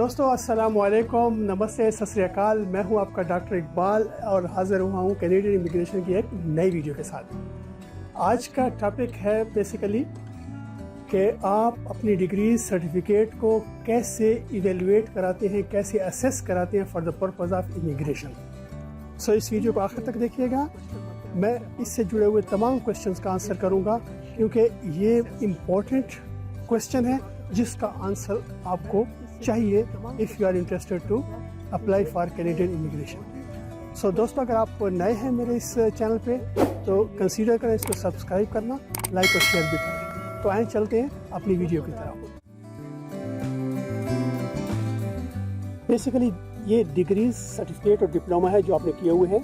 दोस्तों अस्सलाम वालेकुम, नमस्ते, सत श्री अकाल। मैं हूं आपका डॉक्टर इकबाल और हाज़िर हुआ हूं कैनेडियन इमिग्रेशन की एक नई वीडियो के साथ। आज का टॉपिक है बेसिकली कि आप अपनी डिग्री सर्टिफिकेट को कैसे इवेलुएट कराते हैं, कैसे असेस कराते हैं for the purpose of immigration. So इस वीडियो को आखिर तक देखिएगा। मैं इससे जुड़े हुए तमाम क्वेश्चंस का आंसर करूंगा क्योंकि ये इम्पोर्टेंट क्वेश्चन है जिसका आंसर आपको चाहिए if you are interested to apply for Canadian immigration. So दोस्तों, अगर आप नए हैं मेरे इस चैनल पे तो कंसीडर करें इसको सब्सक्राइब करना, लाइक और शेयर भी करें। तो आए चलते हैं अपनी वीडियो की तरफ। बेसिकली ये डिग्रीज, सर्टिफिकेट और डिप्लोमा है जो आपने किए हुए हैं।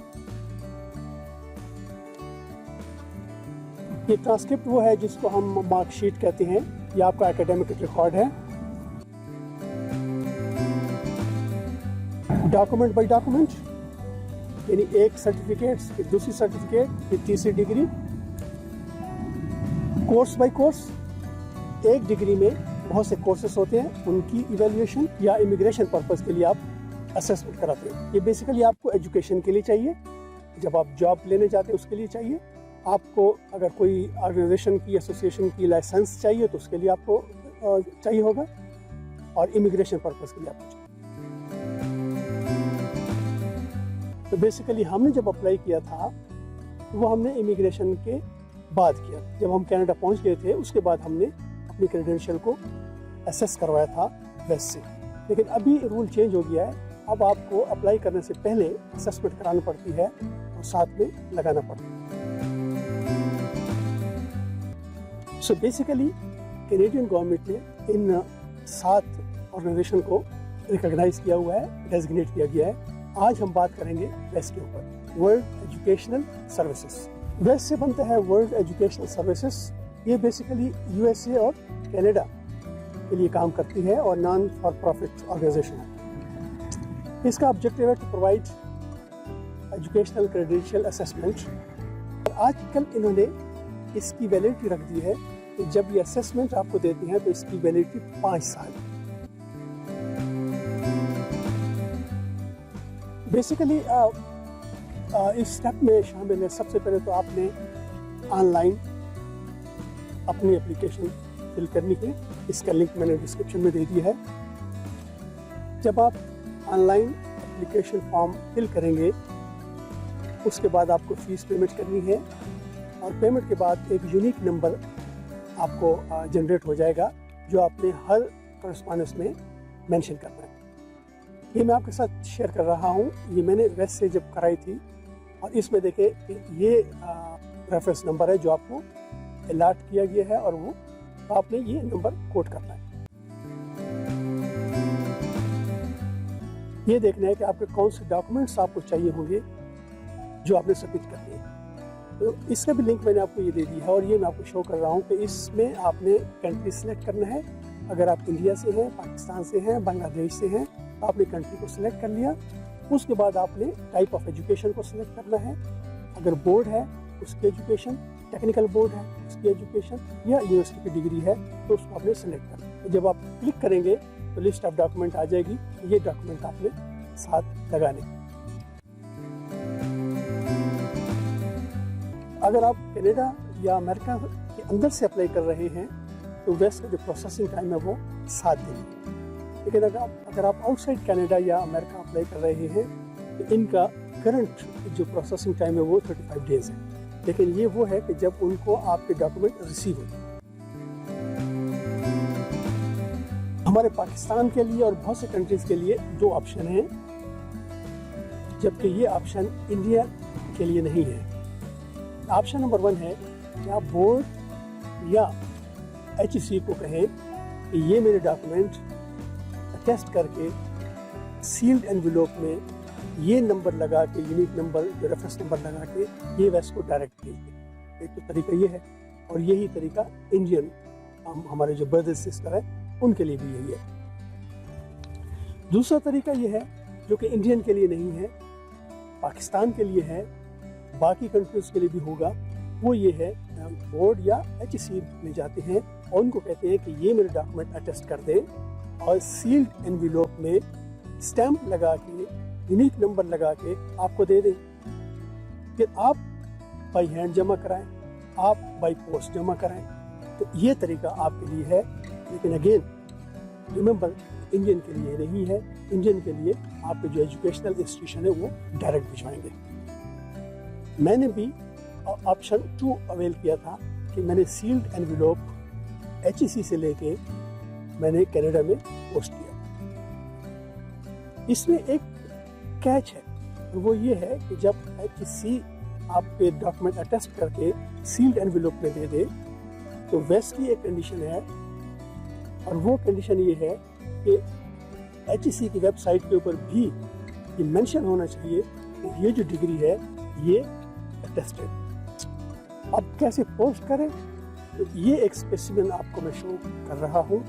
ये ट्रांसक्रिप्ट वो है जिसको हम मार्कशीट कहते हैं, ये आपका एकेडमिक रिकॉर्ड है। डॉक्यूमेंट बाय डॉक्यूमेंट, यानी एक सर्टिफिकेट, फिर दूसरी सर्टिफिकेट, फिर तीसरी डिग्री। कोर्स बाय कोर्स, एक डिग्री में बहुत से कोर्सेस होते हैं, उनकी इवैल्यूएशन या इमिग्रेशन पर्पस के लिए आप असेसमेंट कराते हैं। ये बेसिकली आपको एजुकेशन के लिए चाहिए, जब आप जॉब लेने जाते हैं उसके लिए चाहिए। आपको अगर कोई ऑर्गेनाइजेशन की, एसोसिएशन की लाइसेंस चाहिए तो उसके लिए आपको चाहिए होगा, और इमिग्रेशन पर्पस के लिए आपको चाहिए। तो बेसिकली हमने जब अप्लाई किया था वो हमने इमिग्रेशन के बाद किया। जब हम कनाडा पहुंच गए थे उसके बाद हमने अपनी क्रेडेंशियल को असेस करवाया था वेस्ट से। लेकिन अभी रूल चेंज हो गया है, अब आपको अप्लाई करने से पहले असेसमेंट करानी पड़ती है और साथ में लगाना पड़ता है। सो बेसिकली कैनेडियन गवर्नमेंट ने इन 7 ऑर्गेनाइजेशन को रिकॉग्नाइज किया हुआ है, डेजिग्नेट किया गया है। आज हम बात करेंगे वेस्ट के ऊपर, वर्ल्ड एजुकेशनल सर्विसेज। वेस्ट से बनता है वर्ल्ड एजुकेशनल सर्विसेज। ये बेसिकली यूएसए और कनाडा के लिए काम करती है और नॉन फॉर प्रॉफिट ऑर्गेनाइजेशन है। इसका ऑब्जेक्टिव है to provide educational credential assessment. आजकल इन्होंने इसकी वैलिडिटी रख दी है कि जब ये असेसमेंट आपको देते हैं तो इसकी वैलिडिटी 5 साल। बेसिकली इस स्टेप में शामिल है, सबसे पहले तो आपने ऑनलाइन अपनी एप्लीकेशन फिल करनी है। इसका लिंक मैंने डिस्क्रिप्शन में दे दिया है। जब आप ऑनलाइन एप्लीकेशन फॉर्म फिल करेंगे उसके बाद आपको फीस पेमेंट करनी है, और पेमेंट के बाद एक यूनिक नंबर आपको जनरेट हो जाएगा जो आपने हर कॉरेस्पॉन्डेंस में मेंशन करना है। ये मैं आपके साथ शेयर कर रहा हूँ। ये मैंने वेस्ट से जब कराई थी, और इसमें देखे ये रेफरेंस नंबर है जो आपको अलॉट किया गया है, और वो आपने ये नंबर कोट करना है। ये देखना है कि आपके कौन से डॉक्यूमेंट्स आपको चाहिए होंगे जो आपने सबमिट करने हैं। तो इसका भी लिंक मैंने आपको ये दे दी है, और ये मैं आपको शो कर रहा हूँ कि इसमें आपने कंट्री सेलेक्ट करना है। अगर आप इंडिया से हैं, पाकिस्तान से हैं, बांग्लादेश से हैं, आपने कंट्री को सिलेक्ट कर लिया। उसके बाद आपने टाइप ऑफ एजुकेशन को सिलेक्ट करना है। अगर बोर्ड है उसकी एजुकेशन, टेक्निकल बोर्ड है उसकी एजुकेशन, या यूनिवर्सिटी की डिग्री है तो उसको आपने सिलेक्ट करना है। जब आप क्लिक करेंगे तो लिस्ट ऑफ डॉक्यूमेंट आ जाएगी। ये डॉक्यूमेंट आपने साथ लगाने। अगर आप कनाडा या अमेरिका के अंदर से अप्लाई कर रहे हैं तो वेस्ट का जो प्रोसेसिंग टाइम है वो 7 दिन है। लेकिन अगर आप आउटसाइड कनाडा या अमेरिका अप्लाई कर रहे हैं तो इनका करंट जो प्रोसेसिंग टाइम है वो 35 डेज है। लेकिन ये वो है कि जब उनको आपके डॉक्यूमेंट रिसीव हो। हमारे पाकिस्तान के लिए और बहुत से कंट्रीज के लिए 2 ऑप्शन हैं, जबकि ये ऑप्शन इंडिया के लिए नहीं है। ऑप्शन नंबर 1 है कि आप बोर्ड या HEC को कहें कि ये मेरे डॉक्यूमेंट टेस्ट करके सील्ड एनवेलोप में ये नंबर लगा के, यूनिक नंबर, रेफरेंस नंबर लगा के ये वेस्ट को डायरेक्ट भेज दें। एक तो तरीका ये है, और यही तरीका इंडियन हमारे जो ब्रदर सिस्टर है उनके लिए भी यही है। दूसरा तरीका ये है जो कि इंडियन के लिए नहीं है, पाकिस्तान के लिए है, बाकी कंट्रीज के लिए भी होगा। वो ये है, बोर्ड या HEC में जाते हैं और उनको कहते हैं कि ये मेरे डॉक्यूमेंट अटेस्ट कर दें اور سیلڈ انویلوپ میں اسٹیمپ لگا کے یونیک نمبر لگا کے آپ کو دے دیں. پھر آپ بائی ہینڈ جمع کرائیں, آپ بائی پوسٹ جمع کرائیں. تو یہ طریقہ آپ کے لیے ہے. لیکن اگین ریممبر, انڈین کے لیے نہیں ہے. انڈین کے لیے آپ کے جو ایجوکیشنل انسٹیٹیوشن ہے وہ ڈائریکٹ بھجوائیں گے. میں نے بھی آپشن 2 اویل کیا تھا کہ میں نے سیلڈ انویلوپ HEC سے لے کے میں نے کینیڈا میں پوسٹ کیا. اس میں ایک کیچ ہے, اور وہ یہ ہے کہ جب HEC آپ کے ڈاکومنٹ اٹیسٹ کر کے سیلڈ انویلوپ میں دے دے تو ویسٹ کی ایک کنڈیشن ہے, اور وہ کنڈیشن یہ ہے کہ HEC کی ویب سائٹ کے اوپر بھی یہ مینشن ہونا چاہیے کہ یہ جو ڈگری ہے یہ اٹیسٹڈ. اب کیسے پوسٹ کریں, تو یہ ایک اسپیسیمن آپ کو میں شو کر رہا ہوں.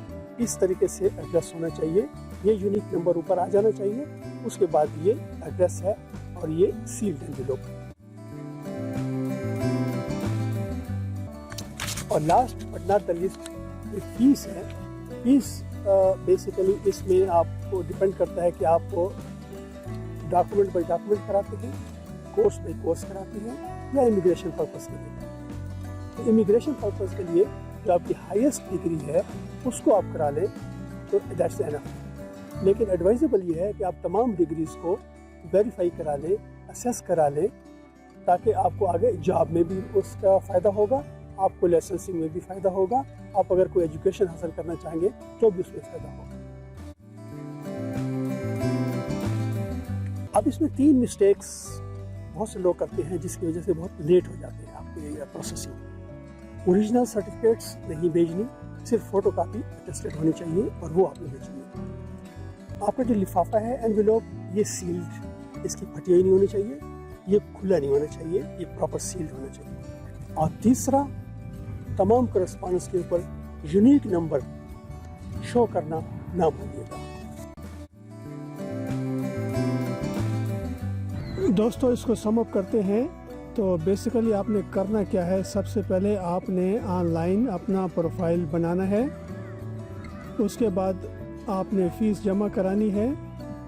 اس طریقے سے ایڈریس ہونا چاہیے, یہ یونیک نمبر اوپر آ جانا چاہیے, اس کے بعد یہ ایڈریس ہے اور یہ سیلڈ انویلوپ. اور last but not the least یہ فیس ہے. فیس بیسیکلی اس میں آپ کو ڈپینڈ کرتا ہے کہ آپ کو ڈاکومنٹ بائی ڈاکومنٹ کراتے ہیں, کورس بائی کورس کراتے ہیں, یا امیگریشن پرپز کے لیے. تو امیگریشن پرپز کے لیے جو آپ کی ہائیسٹ ڈگری ہے اس کو آپ کرا لیں تو دیٹس انف. لیکن ایڈوائزیبل یہ ہے کہ آپ تمام ڈگریز کو ویریفائی کرا لیں, اسیس کرا لیں, تاکہ آپ کو آگے جاب میں بھی اس کا فائدہ ہوگا, آپ کو لائسنسنگ میں بھی فائدہ ہوگا, آپ اگر کوئی ایجوکیشن حاصل کرنا چاہیں گے تو بھی اس میں فائدہ ہوگا. اب اس میں 3 مسٹیکس بہت سے لوگ کرتے ہیں جس کی وجہ سے بہت لیٹ ہو جاتے ہیں آپ کے پروسیسنگ. اوریجنل سرٹیفکیٹس نہیں بھیجنی, صرف فوٹو کاپی اٹیسٹڈ ہونی چاہیے اور وہ آپ نے بھیجنی ہے. آپ کا جو لفافہ ہے انویلوپ یہ سیلڈ, اس کی پھٹیائی نہیں ہونی چاہیے, یہ کھلا نہیں ہونا چاہیے, یہ پراپر سیلڈ ہونا چاہیے. اور تیسرا, تمام کرسپونڈنس کے اوپر یونیک نمبر شو کرنا نہ بھولیے گا. دوستو اس کو سم اپ کرتے ہیں. تو بیسیکلی آپ نے کرنا کیا ہے, سب سے پہلے آپ نے آن لائن اپنا پروفائل بنانا ہے. اس کے بعد آپ نے فیس جمع کرانی ہے.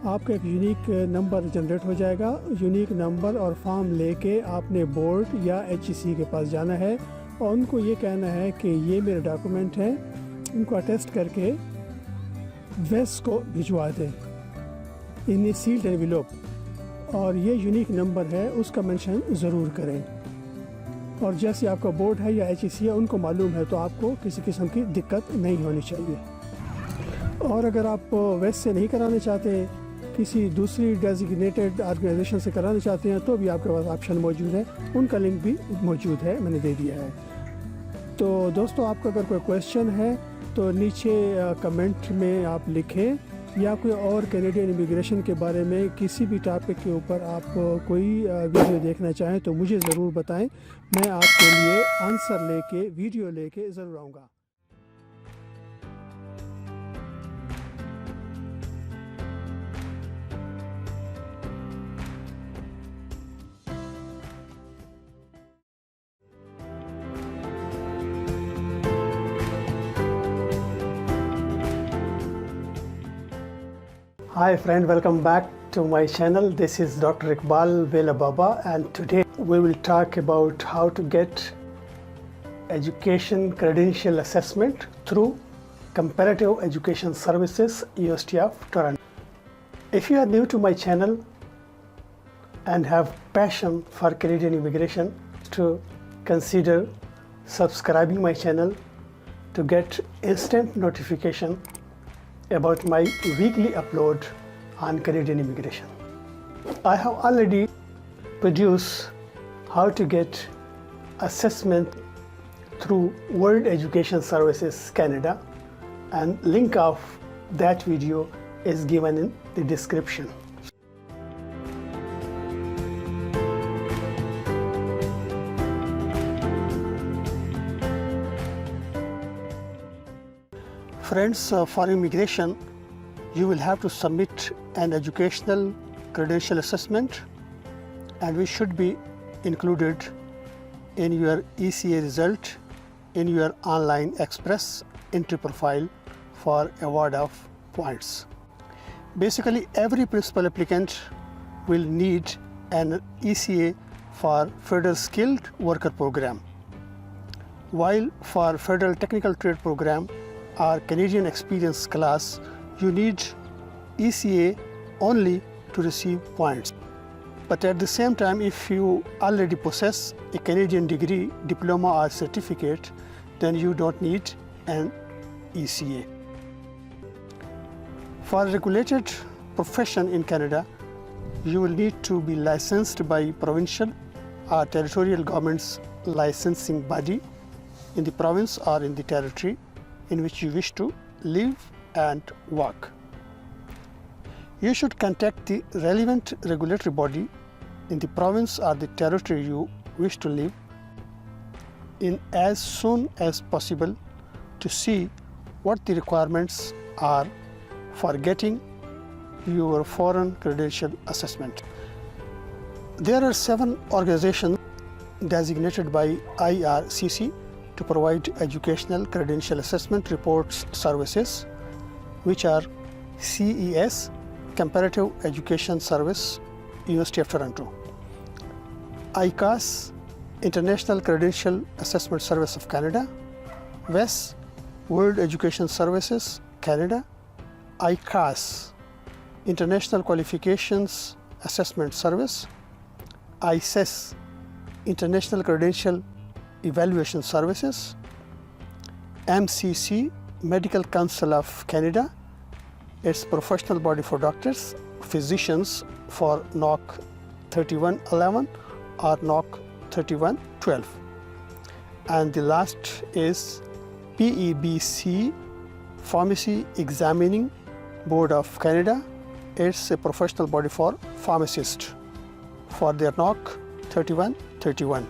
آپ کا ایک یونیک نمبر جنریٹ ہو جائے گا. یونیک نمبر اور فارم لے کے آپ نے بورڈ یا HEC کے پاس جانا ہے اور ان کو یہ کہنا ہے کہ یہ میرے ڈاکومنٹ ہیں, ان کو اٹیسٹ کر کے ویسٹ کو بھجوا دیں ان سیلڈ انویلوپ, اور یہ یونیک نمبر ہے اس کا مینشن ضرور کریں. اور جیسے آپ کا بورڈ ہے یا HEC ہے ان کو معلوم ہے, تو آپ کو کسی قسم کی دقت نہیں ہونی چاہیے. اور اگر آپ ویسٹ سے نہیں کرانا چاہتے, کسی دوسری ڈیزگنیٹڈ آرگنائزیشن سے کرانا چاہتے ہیں, تو بھی آپ کے پاس آپشن موجود ہے, ان کا لنک بھی موجود ہے, میں نے دے دیا ہے. تو دوستو آپ کا اگر کوئی کویسچن ہے تو نیچے کمنٹ میں آپ لکھیں, یا کوئی اور کینیڈین امیگریشن کے بارے میں کسی بھی ٹاپک کے اوپر آپ کوئی ویڈیو دیکھنا چاہیں تو مجھے ضرور بتائیں. میں آپ کے لیے آنسر لے کے ویڈیو لے کے ضرور آؤں گا. Hi friend, welcome back to my channel. This is Dr. Iqbal Vela Baba, and today we will talk about how to get education credential assessment through Comparative Education Services, University of Toronto. If you are new to my channel and have passion for Canadian immigration, to consider subscribing my channel to get instant notification about my weekly upload on Canadian immigration. I have already produced how to get assessment through World Education Services Canada, and link of that video is given in the description. Friends, for immigration, you will have to submit an educational credential assessment, and we should be included in your ECA result in your online express entry profile for award of points. Basically, every principal applicant will need an ECA for Federal Skilled Worker Program, while for Federal Technical Trade Program or Canadian Experience class, you need ECA only to receive points. But at the same time, if you already possess a Canadian degree, diploma or certificate, then you don't need an ECA. For a regulated profession in Canada, you will need to be licensed by provincial or territorial government's licensing body in the province or in the territory in which you wish to live and work. You should contact the relevant regulatory body in the province or the territory you wish to live in as soon as possible to see what the requirements are for getting your foreign credential assessment. There are 7 organizations designated by IRCC to provide educational credential assessment reports services, which are CES, Comparative Education Service, University of Toronto; ICAS, International Credential Assessment Service of Canada; WES, World Education Services, Canada; ICAS, International Qualifications Assessment Service; ICES, International Credential Evaluation Services; MCC, Medical Council of Canada, its professional body for doctors, physicians for NOC 3111 or NOC 3112. And the last is PEBC, Pharmacy Examining Board of Canada. It's a professional body for pharmacists for their NOC 3131.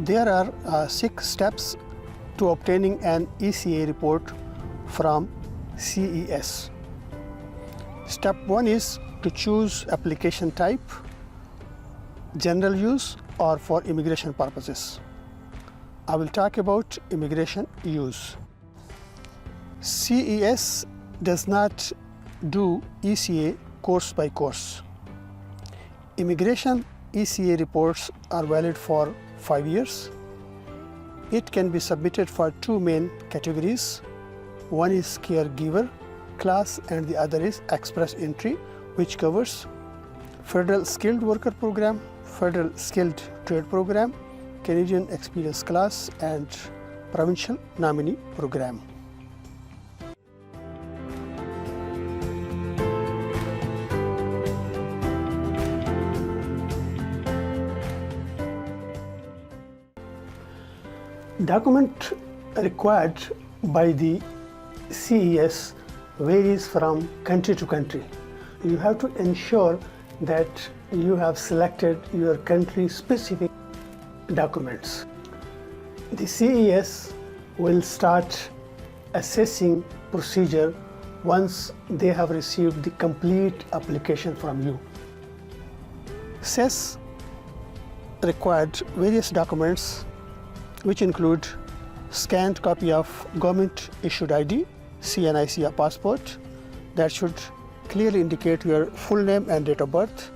There are 6 steps to obtaining an ECA report from CES. Step 1 is to choose application type, general use or for immigration purposes. I will talk about immigration use. CES does not do ECA course by course. Immigration ECA reports are valid for 5 years. It can be submitted for 2 main categories. One is caregiver class and the other is express entry, which covers Federal Skilled Worker Program, Federal Skilled Trade Program, Canadian Experience class and Provincial Nominee Program. Document required by the CES varies from country to country. You have to ensure that you have selected your country-specific documents. The CES will start assessing procedure once they have received the complete application from you. CES required various documents which include scanned copy of government issued ID, CNIC or passport that should clearly indicate your full name and date of birth.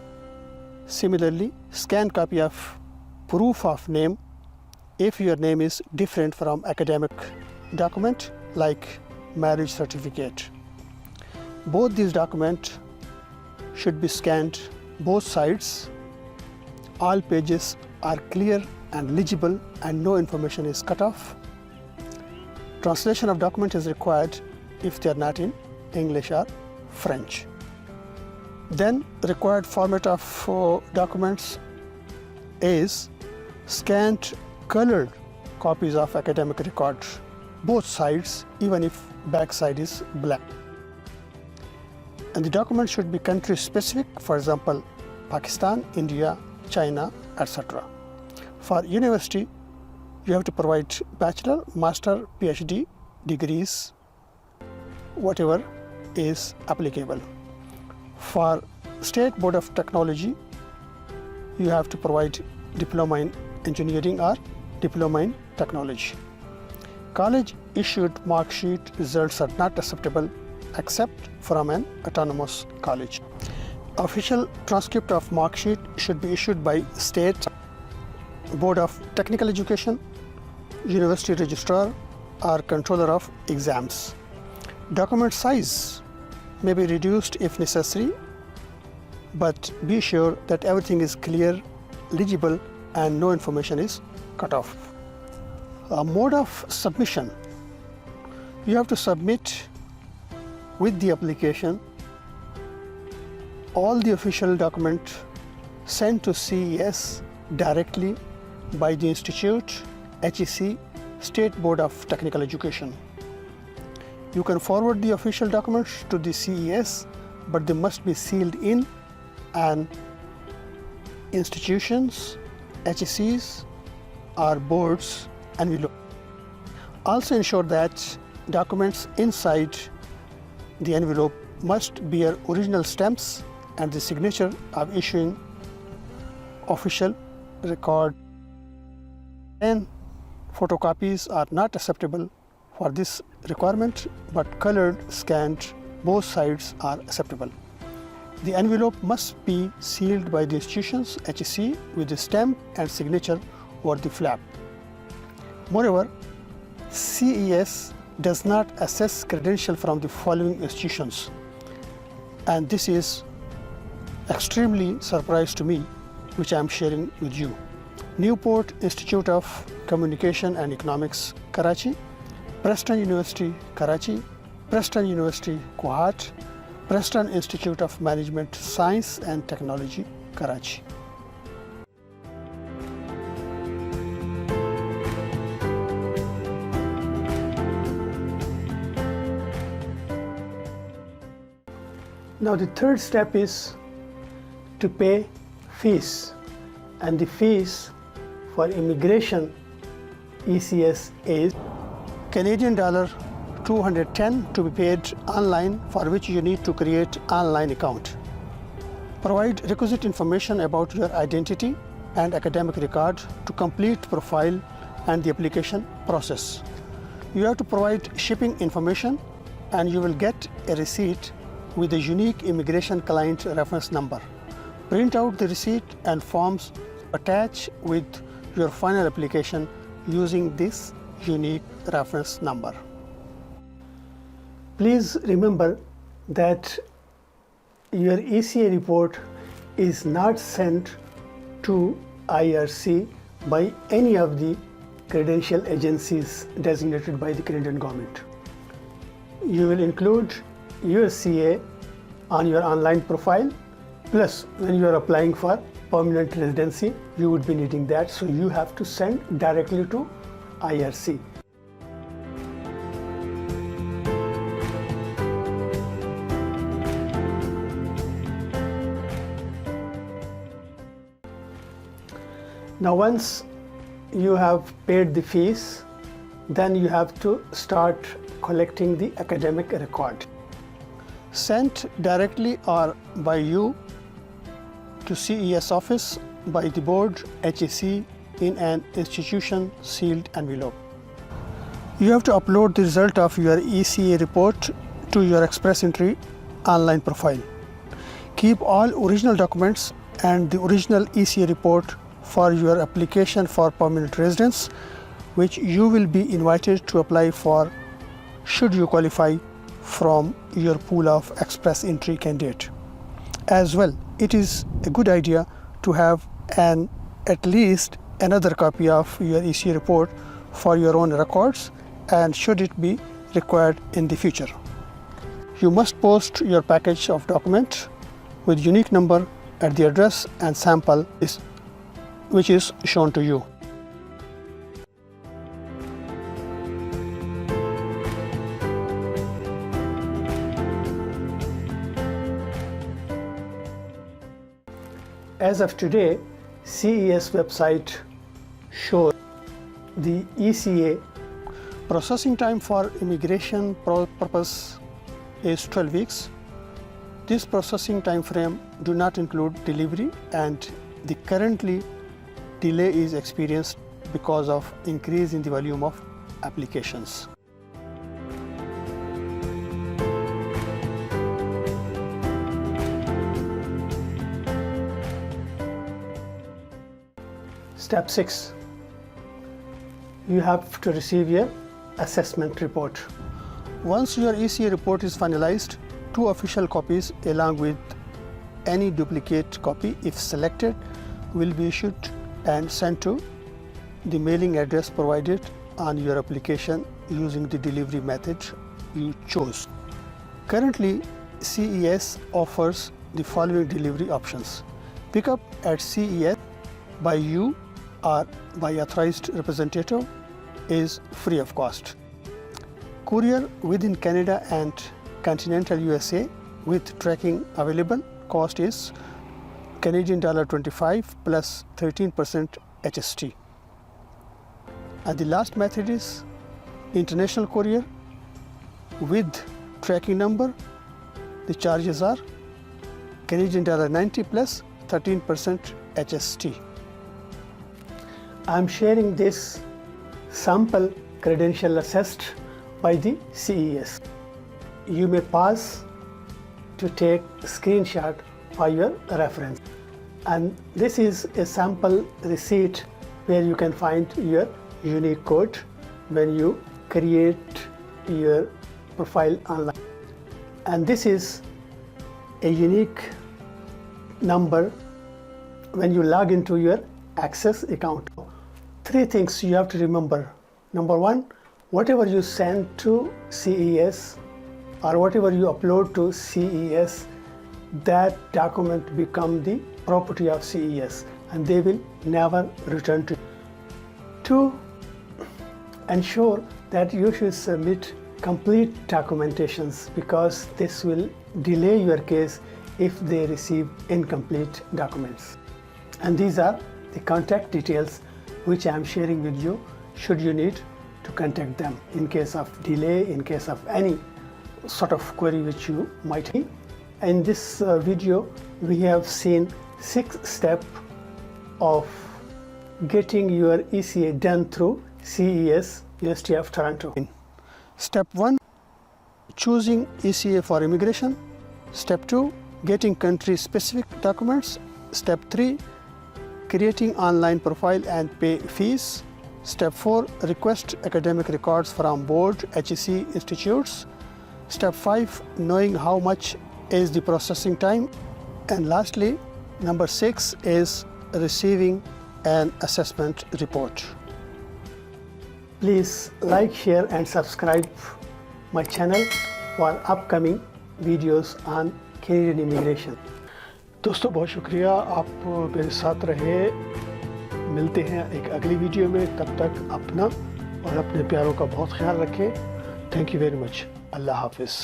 Similarly, scanned copy of proof of name if your name is different from academic document like marriage certificate. Both these documents should be scanned both sides. All pages are clear and legible and no information is cut off. Translation of document is required if they are not in English or French. Then required format of documents is scanned colored copies of academic records, both sides, even if back side is black. And the document should be country specific, for example, Pakistan, India, China, etc. For university, you have to provide bachelor, master, PhD degrees, whatever is applicable. For State Board of Technology, you have to provide diploma in engineering or diploma in technology. College issued mark sheet results are not acceptable except from an autonomous college. Official transcript of mark sheet should be issued by State Board of Technical Education, University Registrar, or Controller of Exams. Document size may be reduced if necessary, but be sure that everything is clear, legible, and no information is cut off. Mode of submission. You have to submit with the application all the official documents sent to CES directly by the Institute, HEC, State Board of Technical Education. You can forward the official documents to the CES, but they must be sealed in an institutions, HECs, or boards envelope. Also ensure that documents inside the envelope must bear original stamps and the signature of issuing official record. And photocopies are not acceptable for this requirement, but colored, scanned, both sides are acceptable. The envelope must be sealed by the institutions, HEC, with the stamp and signature over the flap. Moreover, CES does not assess credential from the following institutions, and this is extremely surprise to me, which I am sharing with you. Newport Institute of Communication and Economics, Karachi; Preston University, Karachi; Preston University, Kohat; Preston Institute of Management Science and Technology, Karachi. Now the third step is to pay fees, and the fees for immigration ECS is Canadian dollar 210 to be paid online, for which you need to create online account. Provide requisite information about your identity and academic record to complete profile and the application process. You have to provide shipping information, and you will get a receipt with a unique immigration client reference number. Print out the receipt and forms attached with your final application using this unique reference number. Please remember that your ECA report is not sent to IRC by any of the credential agencies designated by the Canadian government. You will include USCA on your online profile, plus when you are applying for permanent residency, you would be needing that, so you have to send directly to IRC. Now once you have paid the fees, then you have to start collecting the academic record. Sent directly or by you to CES office by the board, HEC, in an institution sealed envelope. You have to upload the result of your ECA report to your Express Entry online profile. Keep all original documents and the original ECA report for your application for permanent residence, which you will be invited to apply for should you qualify from your pool of Express Entry candidate. As well, it is a good idea to have at least another copy of your ECA report for your own records, and should it be required in the future. You must post your package of document with unique number at the address and sample which is shown to you. As of today, CES website shows the ECA processing time for immigration purpose is 12 weeks. This processing time frame do not include delivery and The currently delay is experienced because of increase in the volume of applications. Step 6. You have to receive your assessment report. Once your ECA report is finalized, 2 official copies along with any duplicate copy, if selected, will be issued and sent to the mailing address provided on your application using the delivery method you chose. Currently, CES offers the following delivery options. Pickup at CES by you or by authorized representative is free of cost. Courier within Canada and continental USA with tracking available, cost is Canadian $25 plus 13% HST. And the last method is international courier with tracking number. The charges are Canadian $90 plus 13% HST. I am sharing this sample credential assessed by the CES. You may pause to take screenshot for your reference. And this is a sample receipt where you can find your unique code when you create your profile online. And this is a unique number when you log into your Access account. 3 things you have to remember. Number 1, whatever you send to CES or whatever you upload to CES, that document become the property of CES and they will never return to you. 2, ensure that you should submit complete documentations because this will delay your case if they receive incomplete documents. And these are the contact details which I am sharing with you should you need to contact them in case of delay, in case of any sort of query which you might need. In this video, we have seen 6 steps of getting your ECA done through CES, University of Toronto. Step 1, choosing ECA for immigration. Step 2, getting country-specific documents. Step 3, creating online profile and pay fees. Step 4, request academic records from board HEC institutes. Step 5, knowing how much is the processing time. And lastly, number 6 is receiving an assessment report. Please like, share and subscribe my channel for upcoming videos on Canadian immigration. दोस्तों बहुत शुक्रिया आप मेरे साथ रहे। मिलते हैं एक अगली वीडियो में, तब तक अपना और अपने प्यारों का बहुत ख्याल रखें। Thank you very much. अल्लाह हाफिज़।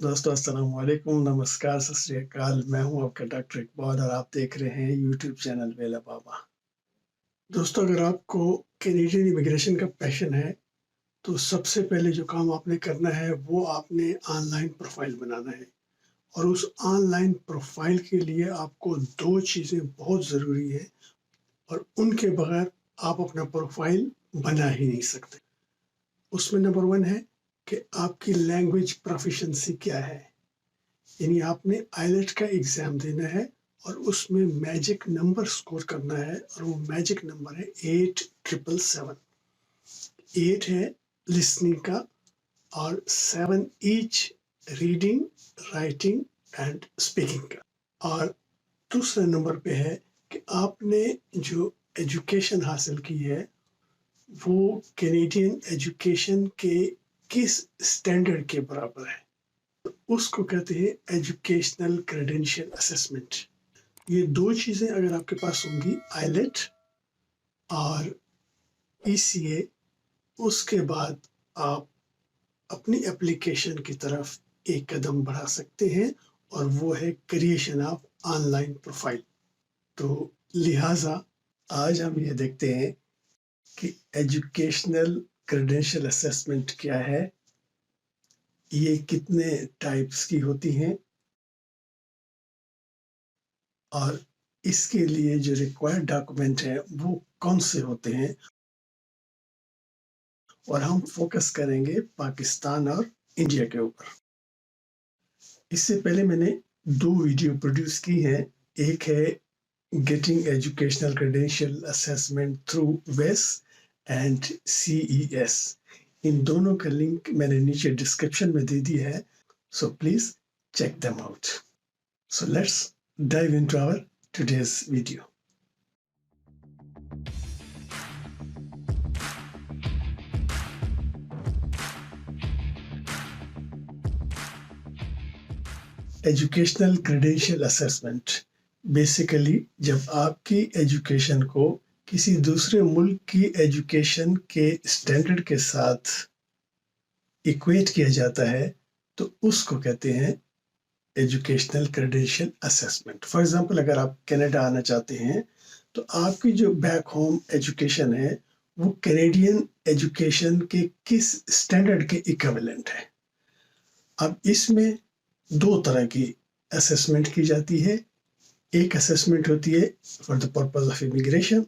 दोस्तों अस्सलाम वालेकुम, नमस्कार, सत श्री अकाल। मैं हूं आपका डॉक्टर इकबाल और आप देख रहे हैं यूट्यूब चैनल वेला बाबा। दोस्तों अगर आपको कैनेडियन इमिग्रेशन का पैशन है तो सबसे पहले जो काम आपने करना है वो आपने ऑनलाइन प्रोफाइल बनाना है। और उस ऑनलाइन प्रोफाइल के लिए आपको 2 चीज़ें बहुत ज़रूरी है और उनके बगैर आप अपना प्रोफाइल बना ही नहीं सकते। उसमें नंबर 1 है कि आपकी लैंग्वेज प्रोफिशिएंसी क्या है, यानी आपने आईलेट का एग्ज़ाम देना है और उसमें मैजिक नंबर स्कोर करना है और वो मैजिक नंबर है 8777। 8 है लिसनिंग का और 7 each reading, writing and speaking का। और दूसरे नंबर पे है कि आपने जो एजुकेशन हासिल की है वो कैनेडियन एजुकेशन के किस स्टैंडर्ड के बराबर है, तो उसको कहते हैं एजुकेशनल क्रेडेंशियल असेसमेंट। ये 2 चीज़ें अगर आपके पास होंगी, आईलेट اور ECA اس کے بعد آپ اپنی اپلیکیشن کی طرف ایک قدم بڑھا سکتے ہیں اور وہ ہے creation of on line profile. تو لہٰذا آج ہم یہ دیکھتے ہیں کہ ایجوکیشنل کریڈینشیل اسیسمنٹ کیا ہے، یہ کتنے ٹائپس کی ہوتی ہیں، اور اس کے لیے جو ریکوائرڈ ڈاکومنٹ ہیں وہ کون سے ہوتے ہیں، اور ہم فوکس کریں گے پاکستان اور انڈیا کے اوپر. اس سے پہلے میں نے 2 ویڈیو پروڈیوس کی ہیں. ایک ہے getting educational credential assessment through ویس اینڈ CES. ان دونوں کا لنک میں نے نیچے ڈسکرپشن میں دے دی ہے، so please check them out. So let's dive into our today's video. Educational credential assessment basically جب آپ کی ایجوکیشن کو کسی دوسرے ملک کی ایجوکیشن کے اسٹینڈرڈ کے ساتھ ایکویٹ کیا جاتا ہے تو اس کو کہتے ہیں educational credential assessment. For example اگر آپ کینیڈا آنا چاہتے ہیں تو آپ کی جو بیک ہوم ایجوکیشن ہے وہ کینیڈین ایجوکیشن کے کس اسٹینڈرڈ کے ایکویلنٹ ہے. اب اس میں 2 طرح کی اسیسمنٹ کی جاتی ہے. ایک اسیسمنٹ ہوتی ہے for the purpose of immigration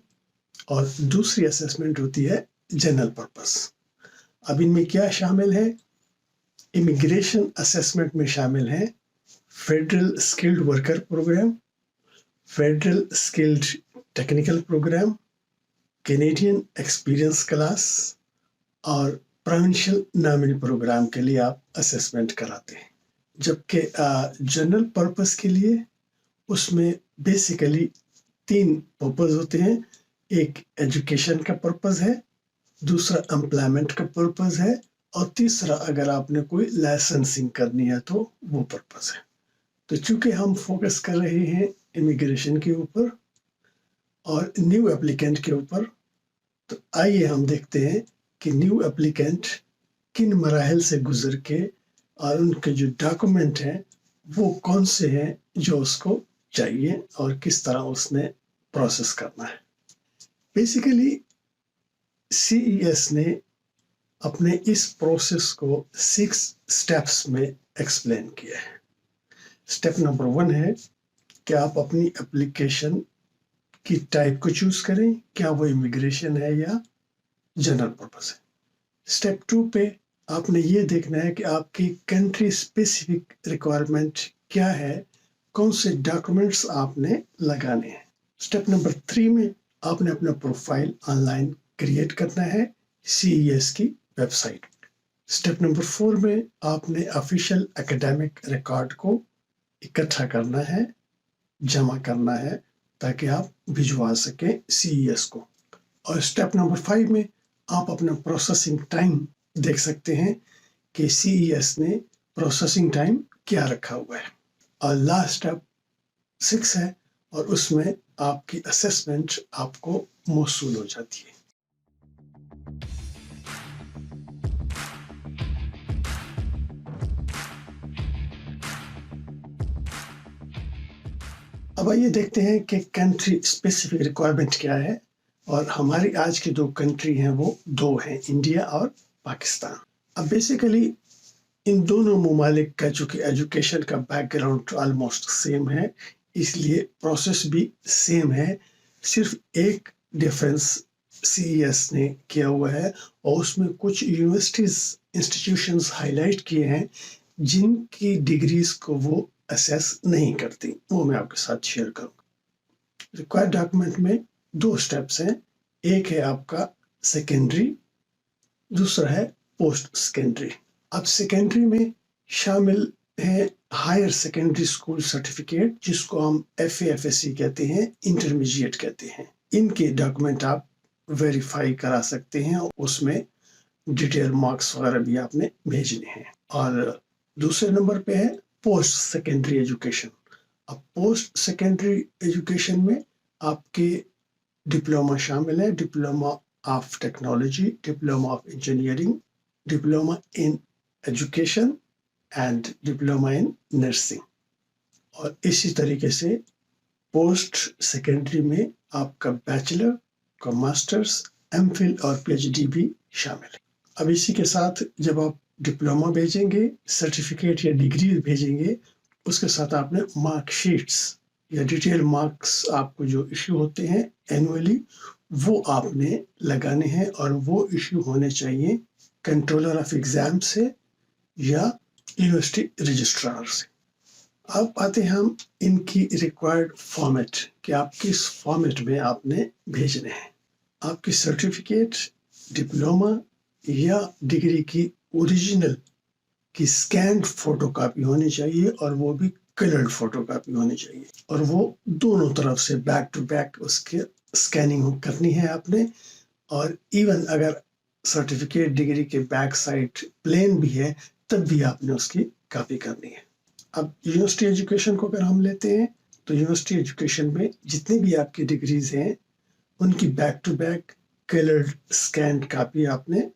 اور دوسری اسیسمنٹ ہوتی ہے جنرل پرپز. اب ان میں کیا شامل ہے؟ امیگریشن اسیسمنٹ میں شامل ہیں federal skilled worker program, federal skilled technical program, Canadian experience class اور پروونشل نامل پروگرام کے لیے آپ اسیسمنٹ کراتے ہیں. جبکہ جنرل پرپز کے لیے اس میں بیسیکلی 3 پرپز ہوتے ہیں. ایک ایجوکیشن کا پرپز ہے، دوسرا امپلائمنٹ کا پرپز ہے، اور تیسرا اگر آپ نے کوئی لائسنسنگ کرنی ہے تو وہ پرپز ہے. تو چونکہ ہم فوکس کر رہے ہیں امیگریشن کے اوپر اور نیو اپلیکینٹ کے اوپر، تو آئیے ہم دیکھتے ہیں کہ نیو اپلیکینٹ کن مراحل سے گزر کے اور ان کے جو ڈاکومنٹ ہیں وہ کون سے ہیں جو اس کو چاہیے اور کس طرح اس نے پروسیس کرنا ہے. بیسیکلی CES نے اپنے اس پروسیس کو 6 سٹیپس میں ایکسپلین کیا ہے. سٹیپ نمبر 1 ہے کہ آپ اپنی اپلیکیشن کی ٹائپ کو چوز کریں، کیا وہ امیگریشن ہے یا جنرل پرپز ہے. سٹیپ 2 پہ آپ نے یہ دیکھنا ہے کہ آپ کی کنٹری اسپیسیفک ریکوائرمنٹ کیا ہے، کون سے ڈاکومنٹس آپ نے لگانے ہیں. سٹیپ نمبر 3 میں آپ نے اپنا پروفائل آن لائن کریٹ کرنا ہے CES کی ویب سائٹ. سٹیپ نمبر 4 میں آپ نے آفیشیل اکیڈیمک ریکارڈ کو اکٹھا کرنا ہے، جمع کرنا ہے تاکہ آپ بھجوا سکیں CES کو. اور سٹیپ نمبر 5 میں آپ اپنا پروسیسنگ ٹائم دیکھ سکتے ہیں کہ CES نے پروسیسنگ ٹائم کیا رکھا ہوا ہے. اور لاسٹ سٹیپ 6 ہے اور اس میں آپ کی اسیسمنٹ آپ کو موصول ہو جاتی ہے. اب آئیے دیکھتے ہیں کہ کنٹری اسپیسیفک ریکوائرمنٹ کیا ہے. اور ہماری آج کی 2 کنٹری ہیں وہ 2 ہیں، انڈیا اور پاکستان. اب بیسیکلی ان دونوں ممالک کا چونکہ ایجوکیشن کا بیک گراؤنڈ آلموسٹ سیم ہے، اس لیے پروسیس بھی سیم ہے. صرف ایک ڈفرینس CES نے کیا ہوا ہے اور اس میں کچھ یونیورسٹیز انسٹیٹیوشنز ہائی لائٹ کیے ہیں جن کی ڈگریز کو وہ اسیس نہیں کرتی. وہ میں آپ کے ساتھ شیئر کروں. ریکوائرڈ ڈاکومنٹ میں 2 سٹیپس ہیں. ایک ہے آپ کا سیکنڈری، دوسرا ہے پوسٹ سیکنڈری. اب سیکنڈری میں شامل ہے ہائر سیکنڈری اسکول سرٹیفکیٹ، جس کو ہم FAFSC کہتے ہیں، انٹرمیڈیٹ کہتے ہیں. ان کے ڈاکومنٹ آپ ویریفائی کرا سکتے ہیں، اس میں ڈیٹیل مارکس وغیرہ بھی آپ نے بھیجنے ہیں. اور دوسرے نمبر پہ ہے پوسٹ سیکنڈری ایجوکیشن. اب پوسٹ سیکنڈری ایجوکیشن میں آپ کے डिप्लोमा शामिल है, diploma of technology, diploma of engineering, diploma in education and diploma in nursing. और इसी तरीके से पोस्ट सेकेंडरी में आपका बैचलर का मास्टर्स, एमफिल और पीएचडी भी शामिल है। अब इसी के साथ जब आप डिप्लोमा भेजेंगे, सर्टिफिकेट या डिग्री भेजेंगे, उसके साथ आपने मार्कशीट्स या डिटेल मार्क्स आपको जो इश्यू होते हैं एनुअली, वो आपने लगाने हैं और वो इश्यू होने चाहिए कंट्रोलर ऑफ एग्जाम से या यूनिवर्सिटी रजिस्ट्रार से। अब आते हैं हम इनकी रिक्वायर्ड फॉर्मेट कि आप किस फॉर्मेट में आपने भेजने हैं। आपकी सर्टिफिकेट, डिप्लोमा या डिग्री की ओरिजिनल की स्कैन्ड फोटोकॉपी होनी चाहिए और वो भी कलर्ड फोटोकॉपी होनी चाहिए, और वो दोनों तरफ से बैक टू बैक उसके स्कैनिंग करनी है आपने। और इवन अगर सर्टिफिकेट डिग्री के बैक साइड प्लेन भी है तब भी आपने उसकी कॉपी करनी है। अब यूनिवर्सिटी एजुकेशन को अगर हम लेते हैं तो यूनिवर्सिटी एजुकेशन में जितनी भी आपकी डिग्रीज हैं उनकी back to back coloured scanned copy आपने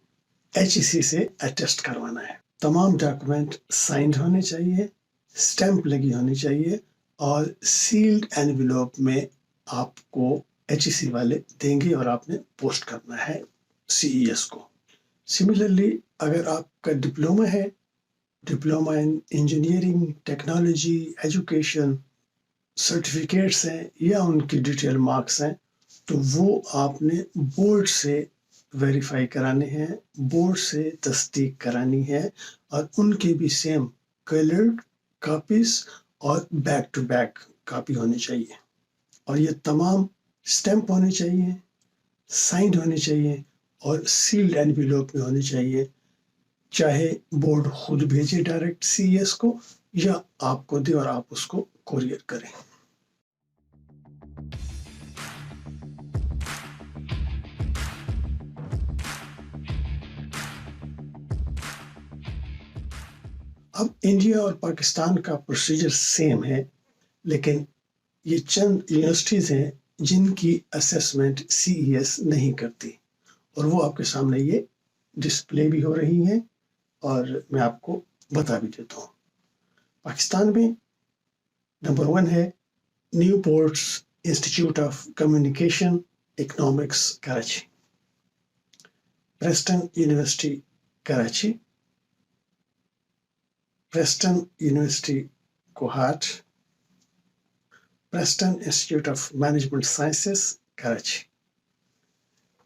HEC से अटेस्ट करवाना है। तमाम डॉक्यूमेंट साइंड होने चाहिए, स्टैंप लगी होनी चाहिए और सील्ड एनवेलप में आपको HEC वाले देंगे और आपने पोस्ट करना है CES को। सिमिलरली अगर आपका डिप्लोमा है, diploma in engineering, technology, education, certificates हैं या उनकी डिटेल मार्क्स हैं, तो वो आपने बोर्ड से वेरीफाई कराने हैं, बोर्ड से तस्दीक करानी है और उनके भी सेम कलर्ड कॉपीज और बैक टू बैक कॉपी होनी चाहिए। और ये तमाम स्टैंप होनी चाहिए, साइंड होनी चाहिए और सील्ड एनवेलप में होनी चाहिए, चाहे बोर्ड खुद भेजे डायरेक्ट CES को या आपको दे और आप उसको कोरियर करें। अब इंडिया और पाकिस्तान का प्रोसीजर सेम है, लेकिन ये चंद यूनिवर्सिटीज़ हैं जिनकी असेसमेंट CES नहीं करती, और वो आपके सामने ये डिस्प्ले भी हो रही हैं और मैं आपको बता भी देता हूँ। पाकिस्तान में नंबर 1 है Newport institute of communication economics Karachi, Preston university Karachi, Preston university Kohat, Preston institute of management sciences Karachi.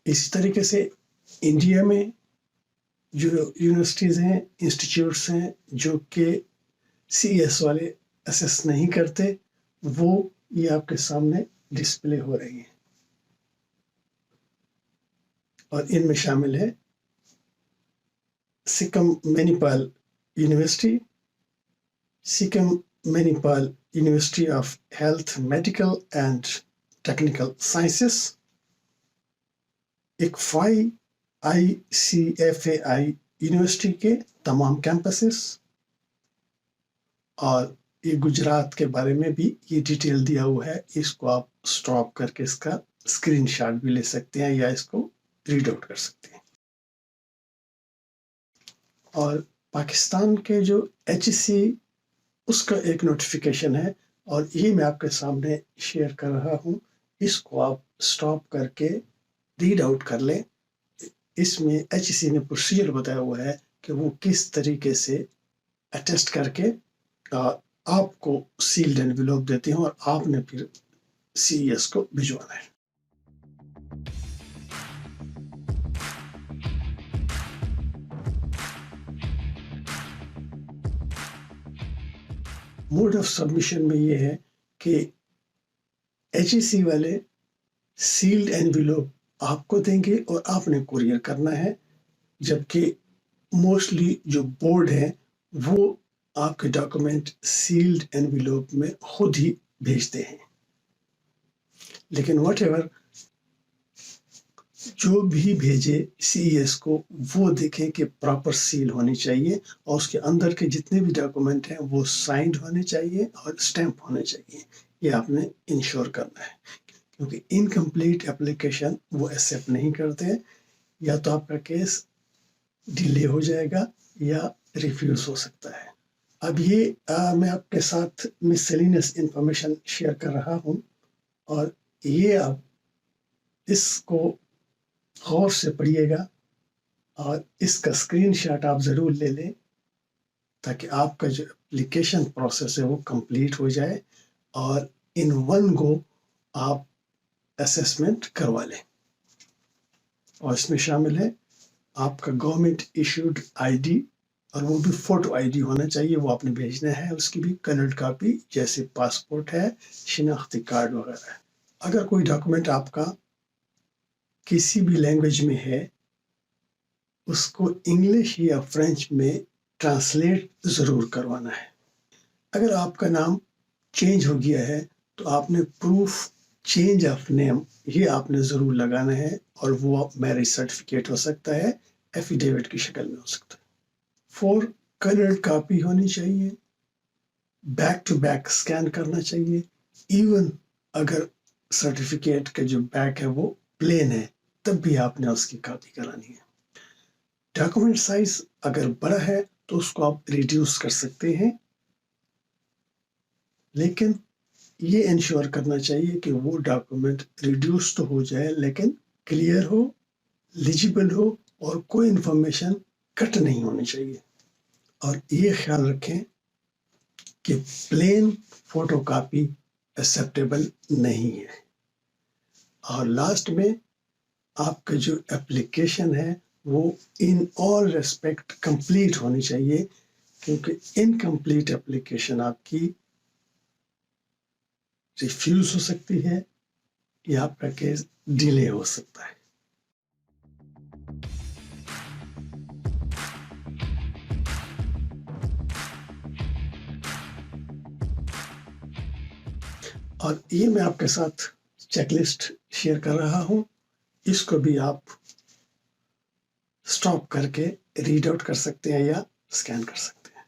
इसी तरीके से इंडिया में जो यूनिवर्सिटीज़ हैं, इंस्टीट्यूट्स हैं जो कि CES वाले असेस नहीं करते, वो ये आपके सामने डिस्प्ले हो रही हैं और इनमें शामिल है Sikkim Manipal university, Sikkim Manipal university of health, medical and technical sciences, ICFAI ICFAI university के तमाम कैंपसेस, और ये गुजरात के बारे में भी ये डिटेल दिया हुआ है, इसको आप स्टॉप करके इसका स्क्रीनशॉट भी ले सकते हैं या इसको रीड आउट कर सकते हैं। और पाकिस्तान के जो HEC उसका एक नोटिफिकेशन है और ये मैं आपके सामने शेयर कर रहा हूँ, इसको आप स्टॉप करके रीड आउट कर लें। इसमें HEC ने प्रोसीजर बताया हुआ है कि वो किस तरीके से अटेस्ट करके आपको सील्ड एनवेलप देते हैं और आपने फिर CES को भिजवाना है। मोड ऑफ सबमिशन में ये है कि HEC वाले सील्ड एनवेलप आपको देंगे और आपने कुरियर करना है, जबकि मोस्टली जो बोर्ड है वो आपके डॉक्यूमेंट सील्ड एनवेलप में खुद ही भेजते हैं। लेकिन व्हाटएवर जो भी भेजे CES को, वो देखें कि प्रॉपर सील होनी चाहिए और उसके अंदर के जितने भी डॉक्यूमेंट हैं वो साइंड होने चाहिए और स्टैंप होने चाहिए। ये आपने इंश्योर करना है। کیونکہ انکمپلیٹ اپلیکیشن وہ ایکسیپٹ نہیں کرتے ہیں، یا تو آپ کا کیس ڈیلے ہو جائے گا یا ریفیوز ہو سکتا ہے۔ اب یہ میں آپ کے ساتھ مسلینس انفارمیشن شیئر کر رہا ہوں، اور یہ آپ اس کو غور سے پڑھیے گا اور اس کا اسکرین شاٹ آپ ضرور لے لیں تاکہ آپ کا جو اپلیکیشن پروسیس ہے وہ کمپلیٹ ہو جائے اور ان ون گو آپ اسیسمنٹ کروا لیں۔ اور اس میں شامل ہے آپ کا گورنمنٹ ایشوڈ آئی ڈی، اور وہ بھی فوٹو آئی ڈی ہونا چاہیے، وہ آپ نے بھیجنا ہے، اس کی بھی کلرڈ کاپی جیسے پاسپورٹ ہے، شناختی کارڈ وغیرہ ہے۔ اگر کوئی ڈاکومنٹ آپ کا کسی بھی لینگویج میں ہے، اس کو انگلش یا فرینچ میں ٹرانسلیٹ ضرور کروانا ہے۔ اگر آپ کا نام چینج ہو گیا ہے تو آپ نے پروف چینج آف نیم یہ آپ نے ضرور لگانا ہے، اور وہ میرج سرٹیفکیٹ ہو سکتا ہے، ایفیڈیوٹ کی شکل میں ہو سکتا ہے۔ 4 کلرڈ کاپی ہونی چاہیے، بیک ٹو بیک اسکین کرنا چاہیے، ایون اگر سرٹیفکیٹ کا جو بیک ہے وہ پلین ہے تب بھی آپ نے اس کی کاپی کرانی ہے۔ ڈاکومنٹ سائز اگر بڑا ہے تو اس کو آپ ریڈیوس کر سکتے ہیں، لیکن یہ انشور کرنا چاہیے کہ وہ ڈاکومنٹ ریڈیوس تو ہو جائے لیکن کلیئر ہو، لیجیبل ہو، اور کوئی انفارمیشن کٹ نہیں ہونی چاہیے۔ اور یہ خیال رکھیں کہ پلین فوٹو کاپی ایکسیپٹیبل نہیں ہے۔ اور لاسٹ میں آپ کا جو اپلیکیشن ہے وہ ان آل ریسپیکٹ کمپلیٹ ہونی چاہیے، کیونکہ انکمپلیٹ اپلیکیشن آپ کی ریفیوز ہو سکتی ہے یا آپ کا کیس ڈیلے ہو سکتا ہے۔ اور یہ میں آپ کے ساتھ چیک لسٹ شیئر کر رہا ہوں، اس کو بھی آپ سٹاپ کر کے ریڈ آؤٹ کر سکتے ہیں یا اسکین کر سکتے ہیں۔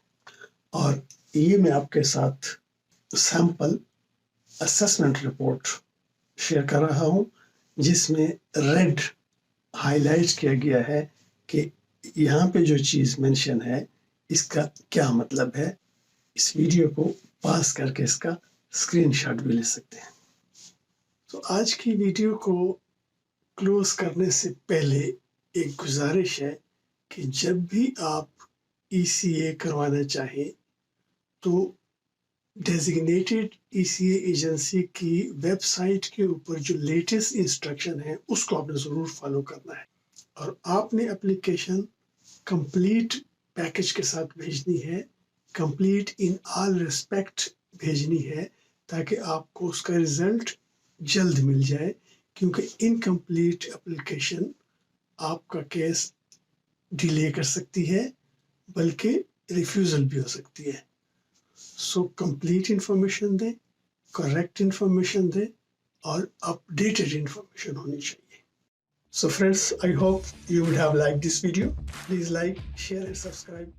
اور یہ میں آپ کے ساتھ سیمپل اسسمنٹ رپورٹ شیئر کر رہا ہوں، جس میں ریڈ ہائی لائٹ کیا گیا ہے کہ یہاں پہ جو چیز مینشن ہے اس کا کیا مطلب ہے۔ اس ویڈیو کو پاس کر کے اس کا اسکرین شاٹ بھی لے سکتے ہیں۔ تو آج کی ویڈیو کو کلوز کرنے سے پہلے ایک گزارش ہے کہ جب بھی آپ ECA کروانا چاہیں تو ڈیزگنیٹڈ ECA ایجنسی کی ویب سائٹ کے اوپر جو لیٹسٹ انسٹرکشن ہے اس کو آپ نے ضرور فالو کرنا ہے، اور آپ نے اپلیکیشن کمپلیٹ پیکج کے ساتھ بھیجنی ہے، کمپلیٹ ان آل ریسپیکٹ بھیجنی ہے، تاکہ آپ کو اس کا رزلٹ جلد مل جائے، کیونکہ انکمپلیٹ اپلیکیشن آپ کا کیس ڈیلے کر سکتی ہے بلکہ ریفیوزل بھی ہو سکتی ہے۔ سو کمپلیٹ انفارمیشن دیں، کریکٹ انفارمیشن دیں، اور اپڈیٹڈ انفارمیشن ہونی چاہیے۔ So friends, I hope you would have liked this video. Please like, share and subscribe.